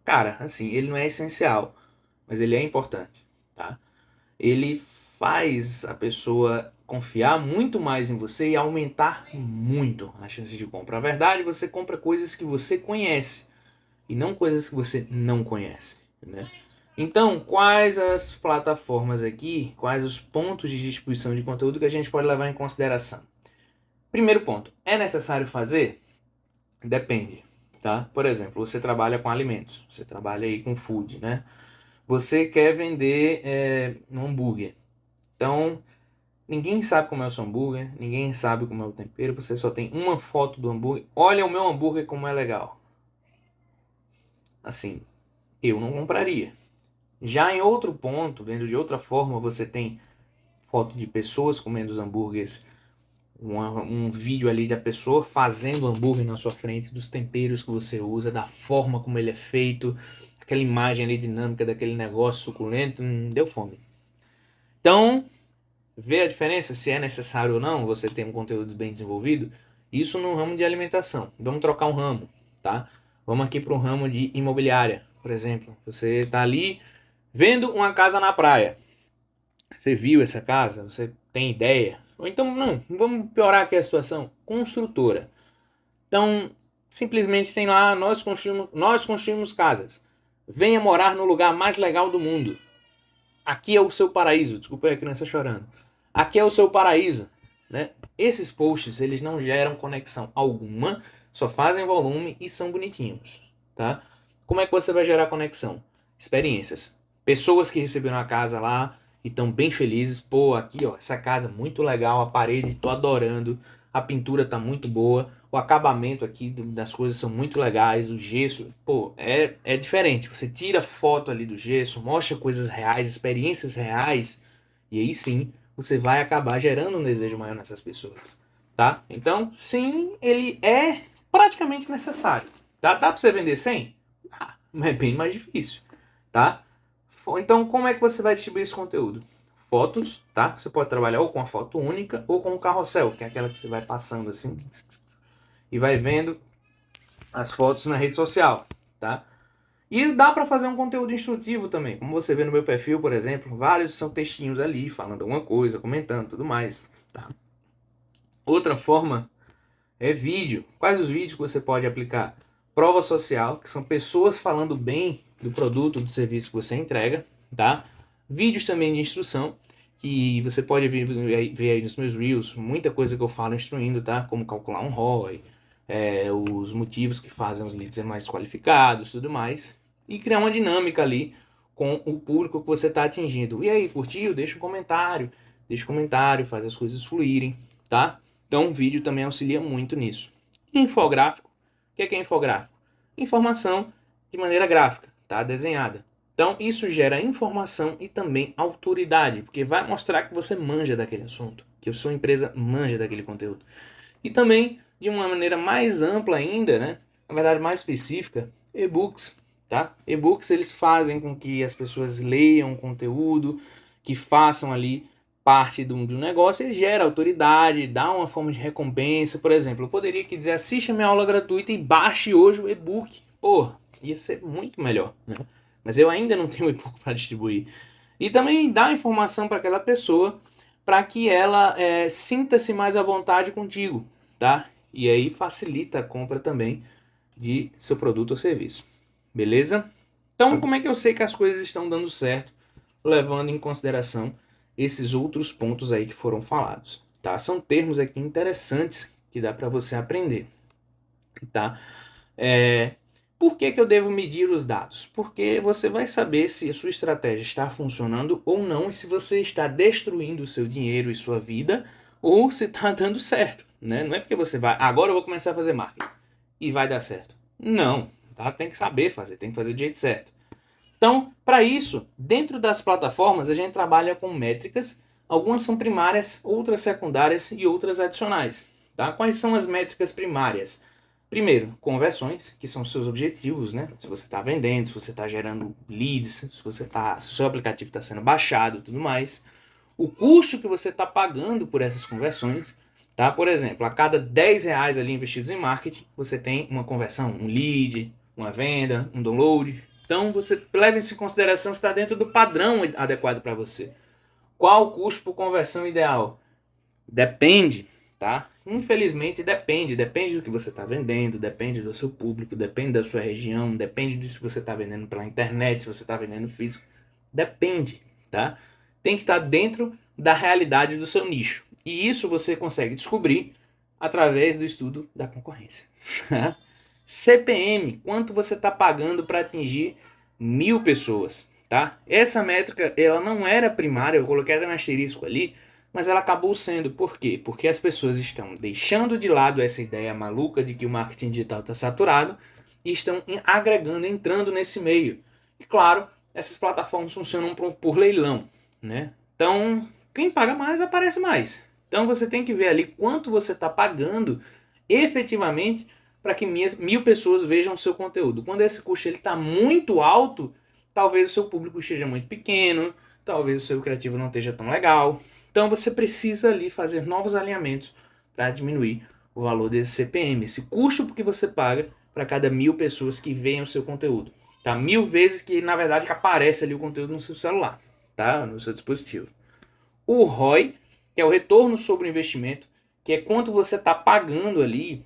Cara, assim, ele não é essencial, mas ele é importante, tá? Ele faz a pessoa confiar muito mais em você e aumentar muito a chance de compra. A verdade, você compra coisas que você conhece e não coisas que você não conhece, né? Então, quais as plataformas aqui, quais os pontos de distribuição de conteúdo que a gente pode levar em consideração? Primeiro ponto, é necessário fazer? Depende, tá? Por exemplo, você trabalha com alimentos, você trabalha aí com food, né? Você quer vender um hambúrguer. Então, ninguém sabe como é o seu hambúrguer, ninguém sabe como é o tempero, você só tem uma foto do hambúrguer. Olha o meu hambúrguer como é legal. Assim, eu não compraria. Já em outro ponto, vendo de outra forma, você tem foto de pessoas comendo os hambúrgueres um vídeo ali da pessoa fazendo hambúrguer na sua frente, dos temperos que você usa, da forma como ele é feito, aquela imagem ali dinâmica daquele negócio suculento, deu fome. Então, vê a diferença, se é necessário ou não você ter um conteúdo bem desenvolvido? Isso no ramo de alimentação. Vamos trocar um ramo, tá? Vamos aqui para o ramo de imobiliária, por exemplo. Você está ali vendo uma casa na praia. Você viu essa casa? Você tem ideia? Ou então, não, vamos piorar aqui a situação. Construtora. Então, simplesmente tem lá, nós construímos casas. Venha morar no lugar mais legal do mundo. Aqui é o seu paraíso. Desculpa aí a criança chorando. Aqui é o seu paraíso. Né? Esses posts, eles não geram conexão alguma, só fazem volume e são bonitinhos. Tá? Como é que você vai gerar conexão? Experiências. Pessoas que receberam a casa lá e estão bem felizes. Pô, aqui ó, essa casa muito legal, a parede, tô adorando. A pintura tá muito boa. O acabamento aqui das coisas são muito legais. O gesso, pô, é diferente. Você tira foto ali do gesso, mostra coisas reais, experiências reais. E aí sim, você vai acabar gerando um desejo maior nessas pessoas. Tá? Então, sim, ele é praticamente necessário. Tá? Dá pra você vender 100? Ah, mas é bem mais difícil. Tá? Então, como é que você vai distribuir esse conteúdo? Fotos, tá? Você pode trabalhar ou com a foto única ou com o carrossel, que é aquela que você vai passando assim e vai vendo as fotos na rede social, tá? E dá para fazer um conteúdo instrutivo também, como você vê no meu perfil, por exemplo, vários são textinhos ali falando alguma coisa, comentando, tudo mais, tá? Outra forma é vídeo. Quais os vídeos que você pode aplicar? Prova social, que são pessoas falando bem do produto, do serviço que você entrega, tá? Vídeos também de instrução, que você pode ver aí nos meus Reels, muita coisa que eu falo instruindo, tá? Como calcular um ROI, os motivos que fazem os leads serem mais qualificados, tudo mais. E criar uma dinâmica ali com o público que você está atingindo. E aí, curtiu? Deixa um comentário, faz as coisas fluírem, tá? Então, o vídeo também auxilia muito nisso. Infográfico. O que é infográfico? Informação de maneira gráfica, tá? Desenhada. Então, isso gera informação e também autoridade, porque vai mostrar que você manja daquele assunto, que a sua empresa manja daquele conteúdo. E também, de uma maneira mais ampla ainda, né? Na verdade, mais específica, e-books, tá? E-books, eles fazem com que as pessoas leiam o conteúdo, que façam ali parte de um negócio, ele gera autoridade, dá uma forma de recompensa. Por exemplo, eu poderia aqui dizer, assista a minha aula gratuita e baixe hoje o e-book. Pô, ia ser muito melhor, né? Mas eu ainda não tenho e-book para distribuir. E também dá informação para aquela pessoa para que ela sinta-se mais à vontade contigo, tá? E aí facilita a compra também de seu produto ou serviço. Beleza? Então, como é que eu sei que as coisas estão dando certo, levando em consideração esses outros pontos aí que foram falados, tá? São termos aqui interessantes que dá para você aprender, tá? Por que eu devo medir os dados? Porque você vai saber se a sua estratégia está funcionando ou não e se você está destruindo o seu dinheiro e sua vida ou se está dando certo, né? Não é porque você vai, agora eu vou começar a fazer marketing e vai dar certo. Não, tá? Tem que saber fazer, tem que fazer do jeito certo. Então, para isso, dentro das plataformas a gente trabalha com métricas, algumas são primárias, outras secundárias e outras adicionais, tá? Quais são as métricas primárias? Primeiro, conversões, que são seus objetivos, né? Se você está vendendo, se você está gerando leads, se o seu aplicativo está sendo baixado e tudo mais. O custo que você está pagando por essas conversões, tá? Por exemplo, a cada R$ 10 ali investidos em marketing, você tem uma conversão, um lead, uma venda, um download. Então, você leva isso em consideração se está dentro do padrão adequado para você. Qual o custo por conversão ideal? Depende, tá? Infelizmente depende do que você está vendendo, depende do seu público, depende da sua região, depende de se você está vendendo pela internet, se você está vendendo físico, depende, tá? Tem que estar dentro da realidade do seu nicho. E isso você consegue descobrir através do estudo da concorrência. CPM, quanto você está pagando para atingir 1.000 pessoas, tá? Essa métrica, ela não era primária, eu coloquei ela no asterisco ali, mas ela acabou sendo. Por quê? Porque as pessoas estão deixando de lado essa ideia maluca de que o marketing digital está saturado e estão agregando, entrando nesse meio. E claro, essas plataformas funcionam por leilão, né? Então, quem paga mais aparece mais. Então você tem que ver ali quanto você está pagando efetivamente para que 1.000 pessoas vejam o seu conteúdo. Quando esse custo está muito alto, talvez o seu público esteja muito pequeno, talvez o seu criativo não esteja tão legal. Então você precisa ali fazer novos alinhamentos para diminuir o valor desse CPM, esse custo que você paga para cada 1.000 pessoas que veem o seu conteúdo. Tá? 1.000 vezes que na verdade aparece ali o conteúdo no seu celular, tá? No seu dispositivo. O ROI, que é o retorno sobre o investimento, que é quanto você está pagando ali,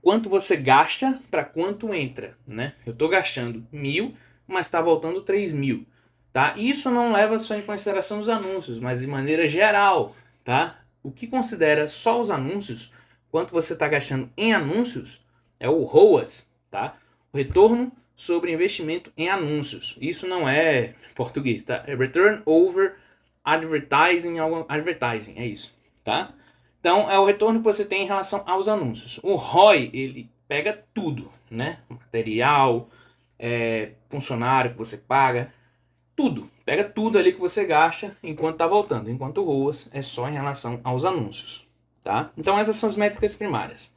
quanto você gasta para quanto entra, né? Eu estou gastando 1.000, mas está voltando 3.000, tá? Isso não leva só em consideração os anúncios, mas de maneira geral, tá? O que considera só os anúncios, quanto você está gastando em anúncios, é o ROAS, tá? O retorno sobre investimento em anúncios. Isso não é português, tá? É Return Over Advertising, é isso, tá? Então, é o retorno que você tem em relação aos anúncios. O ROI, ele pega tudo, né? Material, funcionário que você paga, tudo. Pega tudo ali que você gasta enquanto tá voltando. Enquanto o ROAS é só em relação aos anúncios, tá? Então, essas são as métricas primárias.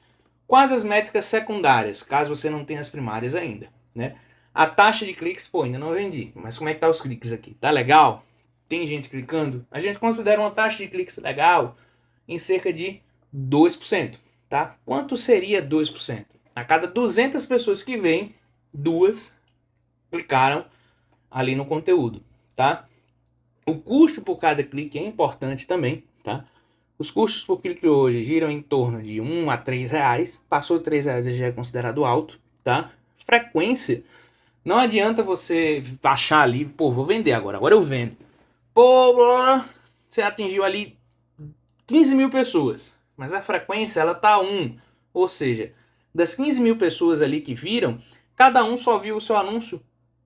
Quais as métricas secundárias, caso você não tenha as primárias ainda, né? A taxa de cliques, pô, ainda não vendi. Mas como é que tá os cliques aqui? Tá legal? Tem gente clicando? A gente considera uma taxa de cliques legal em cerca de 2%, tá? Quanto seria 2%? A cada 200 pessoas que vêm, 2 clicaram ali no conteúdo, tá? O custo por cada clique é importante também, tá? Os custos por clique hoje giram em torno de 1 a 3 reais. Passou de 3 reais já é considerado alto, tá? Frequência. Não adianta você achar ali, pô, vou vender agora eu vendo. Pô, você atingiu ali 15.000 pessoas, mas a frequência ela tá 1. Ou seja, das 15.000 pessoas ali que viram, cada um só viu o seu anúncio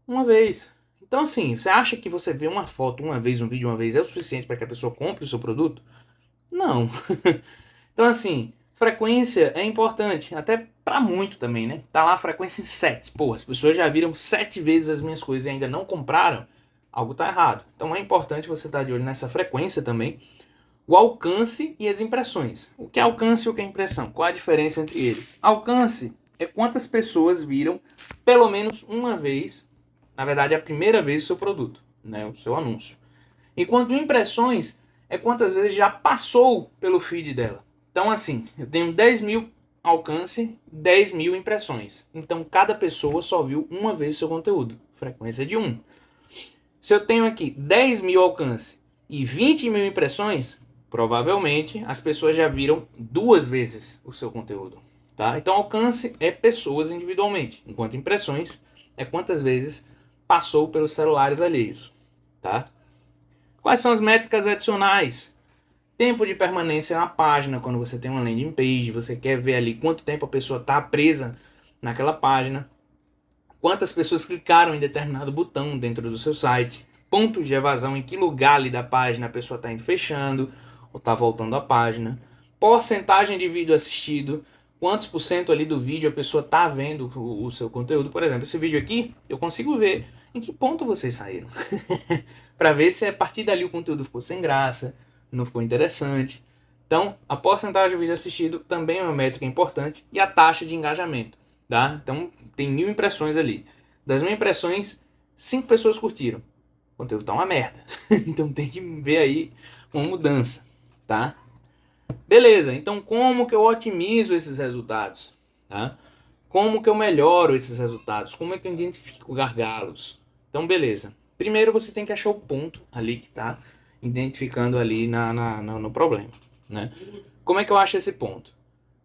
uma vez. Então assim, você acha que você vê uma foto uma vez, um vídeo uma vez é o suficiente para que a pessoa compre o seu produto? Não. Então assim, frequência é importante, até para muito também, né? Tá lá a frequência em 7. Pô, as pessoas já viram 7 vezes as minhas coisas e ainda não compraram, algo tá errado. Então é importante você estar de olho nessa frequência também. O alcance e as impressões. O que é alcance e o que é impressão? Qual a diferença entre eles? Alcance é quantas pessoas viram pelo menos uma vez, na verdade a primeira vez, o seu produto, né, o seu anúncio. Enquanto impressões é quantas vezes já passou pelo feed dela. Então assim, eu tenho 10.000 alcance, 10.000 impressões. Então cada pessoa só viu uma vez o seu conteúdo. Frequência de 1. Se eu tenho aqui 10.000 alcance e 20.000 impressões, provavelmente as pessoas já viram 2 vezes o seu conteúdo, tá? Então alcance é pessoas individualmente, enquanto impressões é quantas vezes passou pelos celulares alheios, tá? Quais são as métricas adicionais? Tempo de permanência na página, quando você tem uma landing page, você quer ver ali quanto tempo a pessoa está presa naquela página. Quantas pessoas clicaram em determinado botão dentro do seu site, pontos de evasão, em que lugar ali da página a pessoa está indo fechando ou está voltando à página, porcentagem de vídeo assistido, quantos por cento ali do vídeo a pessoa está vendo o seu conteúdo. Por exemplo, esse vídeo aqui, eu consigo ver em que ponto vocês saíram, para ver se a partir dali o conteúdo ficou sem graça, não ficou interessante. Então, a porcentagem de vídeo assistido também é uma métrica importante e a taxa de engajamento. Tá? Então tem 1.000 impressões ali. Das 1.000 impressões, 5 pessoas curtiram. O conteúdo tá uma merda. Então tem que ver aí uma mudança, tá? Beleza, então como que eu otimizo esses resultados? Tá? Como que eu melhoro esses resultados? Como é que eu identifico gargalos? Então beleza. Primeiro você tem que achar o ponto ali que tá identificando ali no problema, né? Como é que eu acho esse ponto?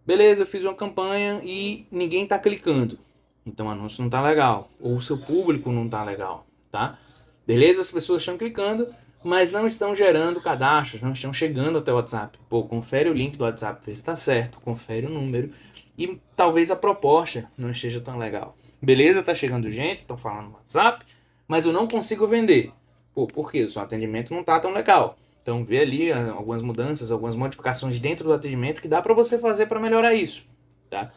Beleza, eu fiz uma campanha e ninguém está clicando. Então o anúncio não está legal. Ou o seu público não está legal, tá? Beleza, as pessoas estão clicando, mas não estão gerando cadastros, não estão chegando até o WhatsApp. Pô, confere o link do WhatsApp, vê se está certo, confere o número. E talvez a proposta não esteja tão legal. Beleza, tá chegando gente, estão falando no WhatsApp, mas eu não consigo vender. Pô, por quê? O seu atendimento não está tão legal. Então vê ali algumas mudanças, algumas modificações dentro do atendimento que dá para você fazer para melhorar isso, tá?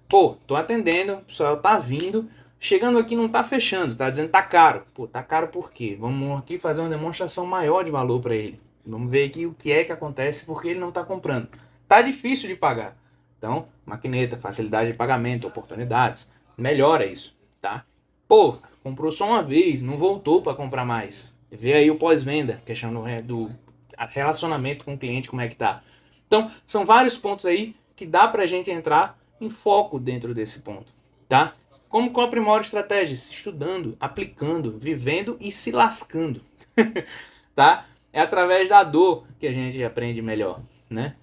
Pô, tô atendendo, o pessoal tá vindo, chegando aqui não tá fechando, tá dizendo tá caro. Pô, tá caro por quê? Vamos aqui fazer uma demonstração maior de valor para ele. Vamos ver aqui o que é que acontece porque ele não está comprando. Tá difícil de pagar. Então, maquineta, facilidade de pagamento, oportunidades, melhora isso, tá? Pô, comprou só uma vez, não voltou para comprar mais. Vê aí o pós-venda, questão do relacionamento com o cliente, como é que tá. Então, são vários pontos aí que dá pra gente entrar em foco dentro desse ponto, tá? Como que eu aprimoro estratégias? Estudando, aplicando, vivendo e se lascando, tá? É através da dor que a gente aprende melhor, né?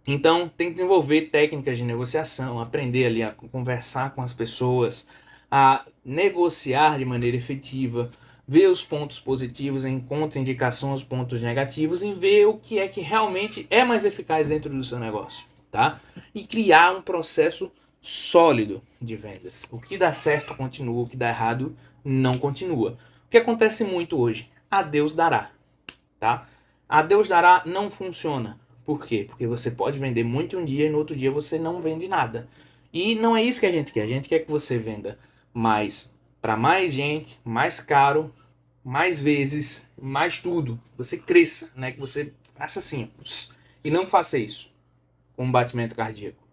Então, tem que desenvolver técnicas de negociação, aprender ali a conversar com as pessoas, a negociar de maneira efetiva, ver os pontos positivos em contraindicação aos pontos negativos e ver o que é que realmente é mais eficaz dentro do seu negócio, tá? E criar um processo sólido de vendas. O que dá certo continua, o que dá errado não continua. O que acontece muito hoje? A Deus dará, tá? A Deus dará não funciona. Por quê? Porque você pode vender muito um dia e no outro dia você não vende nada. E não é isso que a gente quer. A gente quer que você venda mais para mais gente, mais caro, mais vezes, mais tudo. Você cresça, né? Que você faça assim. E não faça isso com um batimento cardíaco,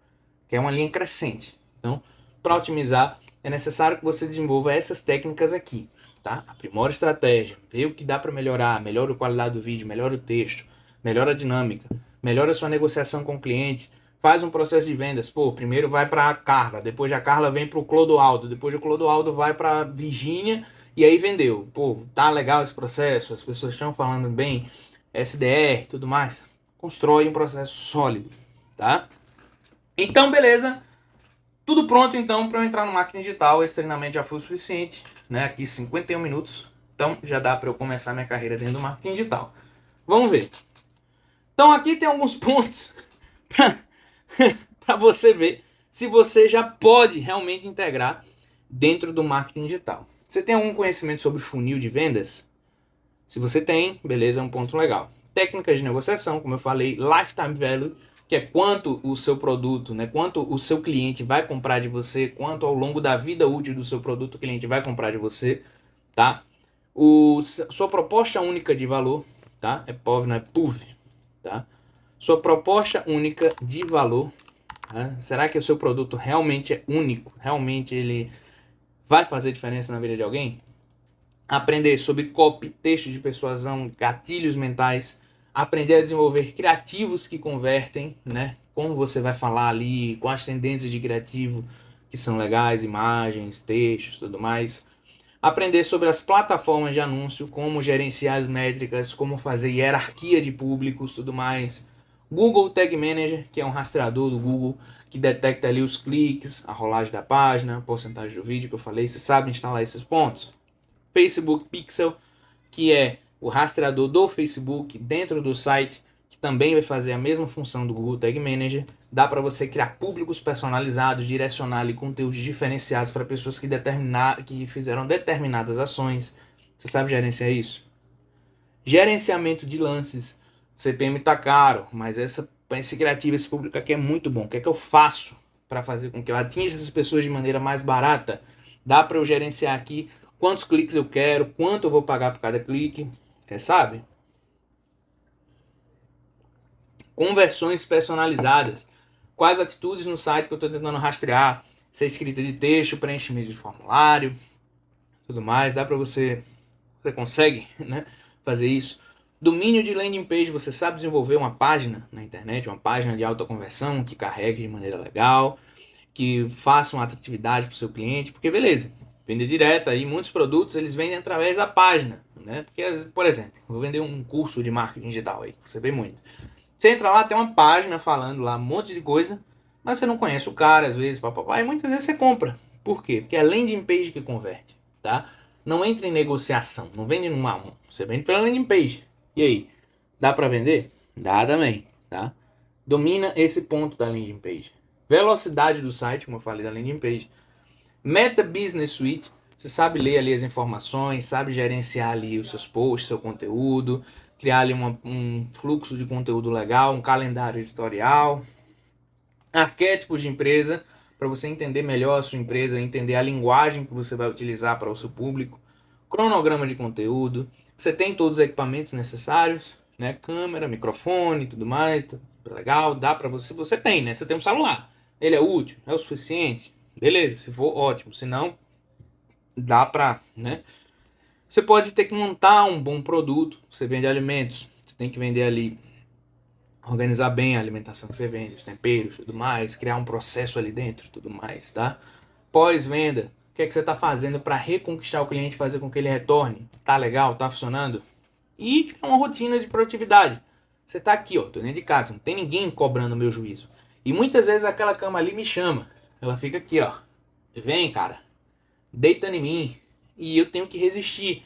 que é uma linha crescente. Então, para otimizar, é necessário que você desenvolva essas técnicas aqui, tá? Aprimora a estratégia, vê o que dá para melhorar, melhora a qualidade do vídeo, melhora o texto, melhora a dinâmica, melhora a sua negociação com o cliente, faz um processo de vendas. Pô, primeiro vai para a Carla, depois a Carla vem para o Clodoaldo, depois o Clodoaldo vai para a Virgínia e aí vendeu. Pô, tá legal esse processo, as pessoas estão falando bem, SDR, tudo mais. Constrói um processo sólido, tá? Então, beleza. Tudo pronto, então, para eu entrar no marketing digital. Esse treinamento já foi o suficiente, né? Aqui 51 minutos. Então, já dá para eu começar minha carreira dentro do marketing digital. Vamos ver. Então, aqui tem alguns pontos para você ver se você já pode realmente integrar dentro do marketing digital. Você tem algum conhecimento sobre funil de vendas? Se você tem, beleza, é um ponto legal. Técnicas de negociação, como eu falei, lifetime value, que é quanto o seu produto, né, quanto o seu cliente vai comprar de você, quanto ao longo da vida útil do seu produto o cliente vai comprar de você, tá? Sua proposta única de valor, tá? É POV, não é PUV, tá? Sua proposta única de valor, tá? Será que o seu produto realmente é único? Realmente ele vai fazer diferença na vida de alguém? Aprender sobre copy, texto de persuasão, gatilhos mentais, aprender a desenvolver criativos que convertem, né? Como você vai falar ali, quais tendências de criativo que são legais, imagens, textos, tudo mais. Aprender sobre as plataformas de anúncio, como gerenciar as métricas, como fazer hierarquia de públicos, tudo mais. Google Tag Manager, que é um rastreador do Google que detecta ali os cliques, a rolagem da página, a porcentagem do vídeo que eu falei. Você sabe instalar esses pontos? Facebook Pixel, que é o rastreador do Facebook dentro do site, que também vai fazer a mesma função do Google Tag Manager. Dá para você criar públicos personalizados, direcionar ali conteúdos diferenciados para pessoas que fizeram determinadas ações. Você sabe gerenciar isso? Gerenciamento de lances. CPM tá caro, mas esse criativo, esse público aqui é muito bom. O que é que eu faço para fazer com que eu atinja essas pessoas de maneira mais barata? Dá para eu gerenciar aqui quantos cliques eu quero, quanto eu vou pagar por cada clique, quer sabe? Conversões personalizadas. Quais atitudes no site que eu estou tentando rastrear? Se é escrita de texto, preenchimento de formulário, tudo mais. Dá para você consegue, né, fazer isso. Domínio de landing page, você sabe desenvolver uma página na internet, uma página de alta conversão que carregue de maneira legal, que faça uma atratividade para o seu cliente, porque beleza, vender direta e muitos produtos eles vendem através da página, né? Porque, por exemplo, vou vender um curso de marketing digital aí, você vê muito. Você entra lá, tem uma página falando lá um monte de coisa, mas você não conhece o cara, às vezes, papapá, e muitas vezes você compra. Por quê? Porque é a landing page que converte, tá? Não entra em negociação, não vende num a um, você vende pela landing page. E aí, dá para vender? Dá também, tá? Domina esse ponto da landing page. Velocidade do site, como eu falei da landing page. Meta Business Suite, você sabe ler ali as informações, sabe gerenciar ali os seus posts, seu conteúdo, criar ali um fluxo de conteúdo legal, um calendário editorial. Arquétipos de empresa, para você entender melhor a sua empresa, entender a linguagem que você vai utilizar para o seu público. Cronograma de conteúdo. Você tem todos os equipamentos necessários? né? Câmera, microfone, tudo mais, legal, dá pra você, você tem, né? Você tem um celular, ele é útil, é o suficiente, beleza, se for, ótimo, se não, dá pra, né? Você pode ter que montar um bom produto, você vende alimentos, você tem que vender ali, organizar bem a alimentação que você vende, os temperos, tudo mais, criar um processo ali dentro, tudo mais, tá? Pós-venda, o que é que você está fazendo para reconquistar o cliente, fazer com que ele retorne? Tá legal? Tá funcionando? E é uma rotina de produtividade. Você tá aqui, ó, tô dentro de casa, não tem ninguém cobrando o meu juízo. E muitas vezes aquela cama ali me chama. Ela fica aqui, ó. Vem, cara, deita em mim. E eu tenho que resistir,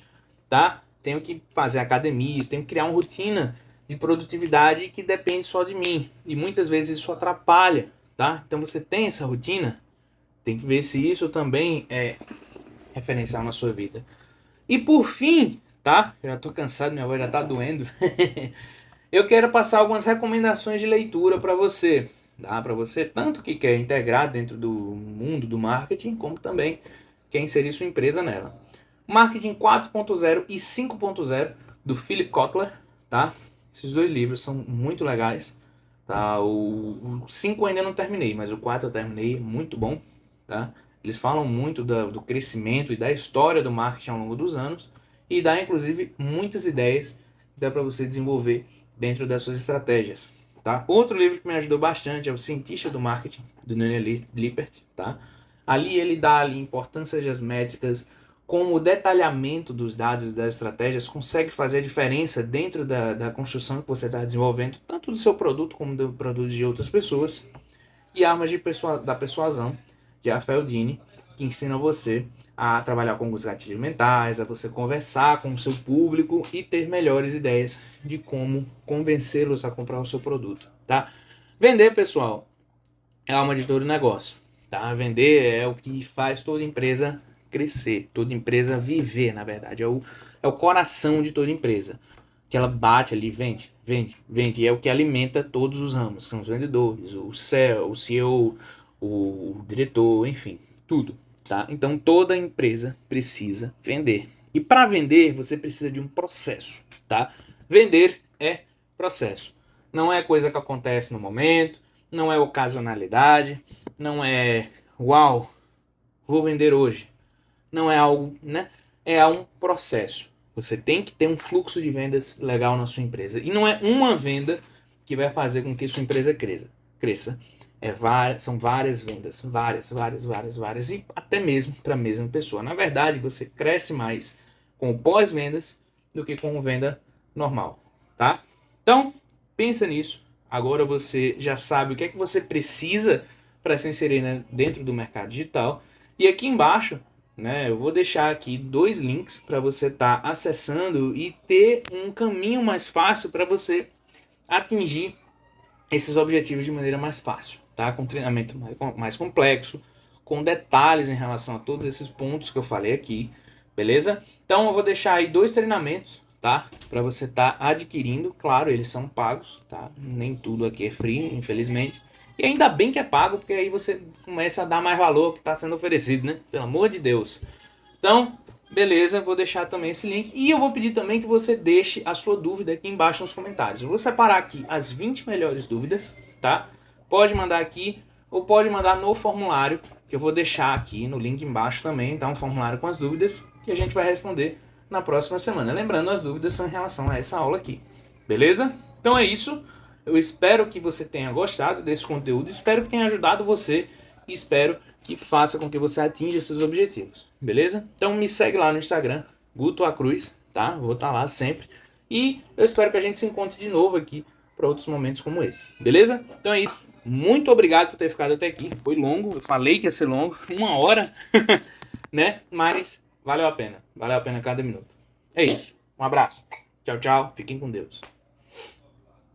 tá? Tenho que fazer academia, tenho que criar uma rotina de produtividade que depende só de mim. E muitas vezes isso atrapalha, tá? Então você tem essa rotina, tem que ver se isso também é referencial na sua vida. E por fim, tá? Eu já tô cansado, minha voz já tá doendo. Eu quero passar algumas recomendações de leitura para você. Dá para você tanto que quer integrar dentro do mundo do marketing, como também quer inserir sua empresa nela. Marketing 4.0 e 5.0 do Philip Kotler, tá? Esses dois livros são muito legais, tá? O 5 eu ainda não terminei, mas o 4 eu terminei, muito bom, tá? Eles falam muito do crescimento e da história do marketing ao longo dos anos e dá inclusive muitas ideias que dá para você desenvolver dentro das suas estratégias, tá? Outro livro que me ajudou bastante é o Cientista do Marketing, do Daniel Lippert, tá? Ali ele dá ali importância das métricas, como o detalhamento dos dados e das estratégias consegue fazer a diferença dentro da construção que você está desenvolvendo, tanto do seu produto como do produto de outras pessoas. E armas da persuasão, de Rafael Dini, que ensina você a trabalhar com os gatilhos mentais, a você conversar com o seu público e ter melhores ideias de como convencê-los a comprar o seu produto, tá? Vender, pessoal, é a alma de todo negócio, tá? Vender é o que faz toda empresa crescer, toda empresa viver, na verdade, é o coração de toda empresa, que ela bate ali, vende, vende, vende, e é o que alimenta todos os ramos, são os vendedores, o CEO, o CEO, o diretor, enfim, tudo, tá? Então toda empresa precisa vender. E para vender, você precisa de um processo, tá? Vender é processo. Não é coisa que acontece no momento, não é ocasionalidade, não é uau, vou vender hoje. Não é algo, né? É um processo. Você tem que ter um fluxo de vendas legal na sua empresa. E não é uma venda que vai fazer com que sua empresa cresça. São várias vendas. Várias. E até mesmo para a mesma pessoa. Na verdade, você cresce mais com o pós-vendas do que com venda normal. Tá? Então, pensa nisso. Agora você já sabe o que é que você precisa para se inserir, né, dentro do mercado digital. E aqui embaixo, né, eu vou deixar aqui 2 links para você estar acessando e ter um caminho mais fácil para você atingir esses objetivos de maneira mais fácil, tá? Com treinamento mais complexo, com detalhes em relação a todos esses pontos que eu falei aqui, beleza? Então eu vou deixar aí 2 treinamentos, tá? Para você estar adquirindo, claro, eles são pagos, tá? Nem tudo aqui é free, infelizmente. E ainda bem que é pago, porque aí você começa a dar mais valor ao que está sendo oferecido, né? Pelo amor de Deus. Então, beleza, vou deixar também esse link. E eu vou pedir também que você deixe a sua dúvida aqui embaixo nos comentários. Eu vou separar aqui as 20 melhores dúvidas, tá? Pode mandar aqui ou pode mandar no formulário, que eu vou deixar aqui no link embaixo também, tá? Um formulário com as dúvidas que a gente vai responder na próxima semana. Lembrando, as dúvidas são em relação a essa aula aqui, beleza? Então é isso. Eu espero que você tenha gostado desse conteúdo, espero que tenha ajudado você e espero que faça com que você atinja seus objetivos, beleza? Então me segue lá no Instagram, Guto A Cruz, tá? Vou estar lá sempre. E eu espero que a gente se encontre de novo aqui para outros momentos como esse, beleza? Então é isso. Muito obrigado por ter ficado até aqui. Foi longo, eu falei que ia ser longo, 1 hora, né? Mas valeu a pena cada minuto. É isso. Um abraço. Tchau, tchau. Fiquem com Deus.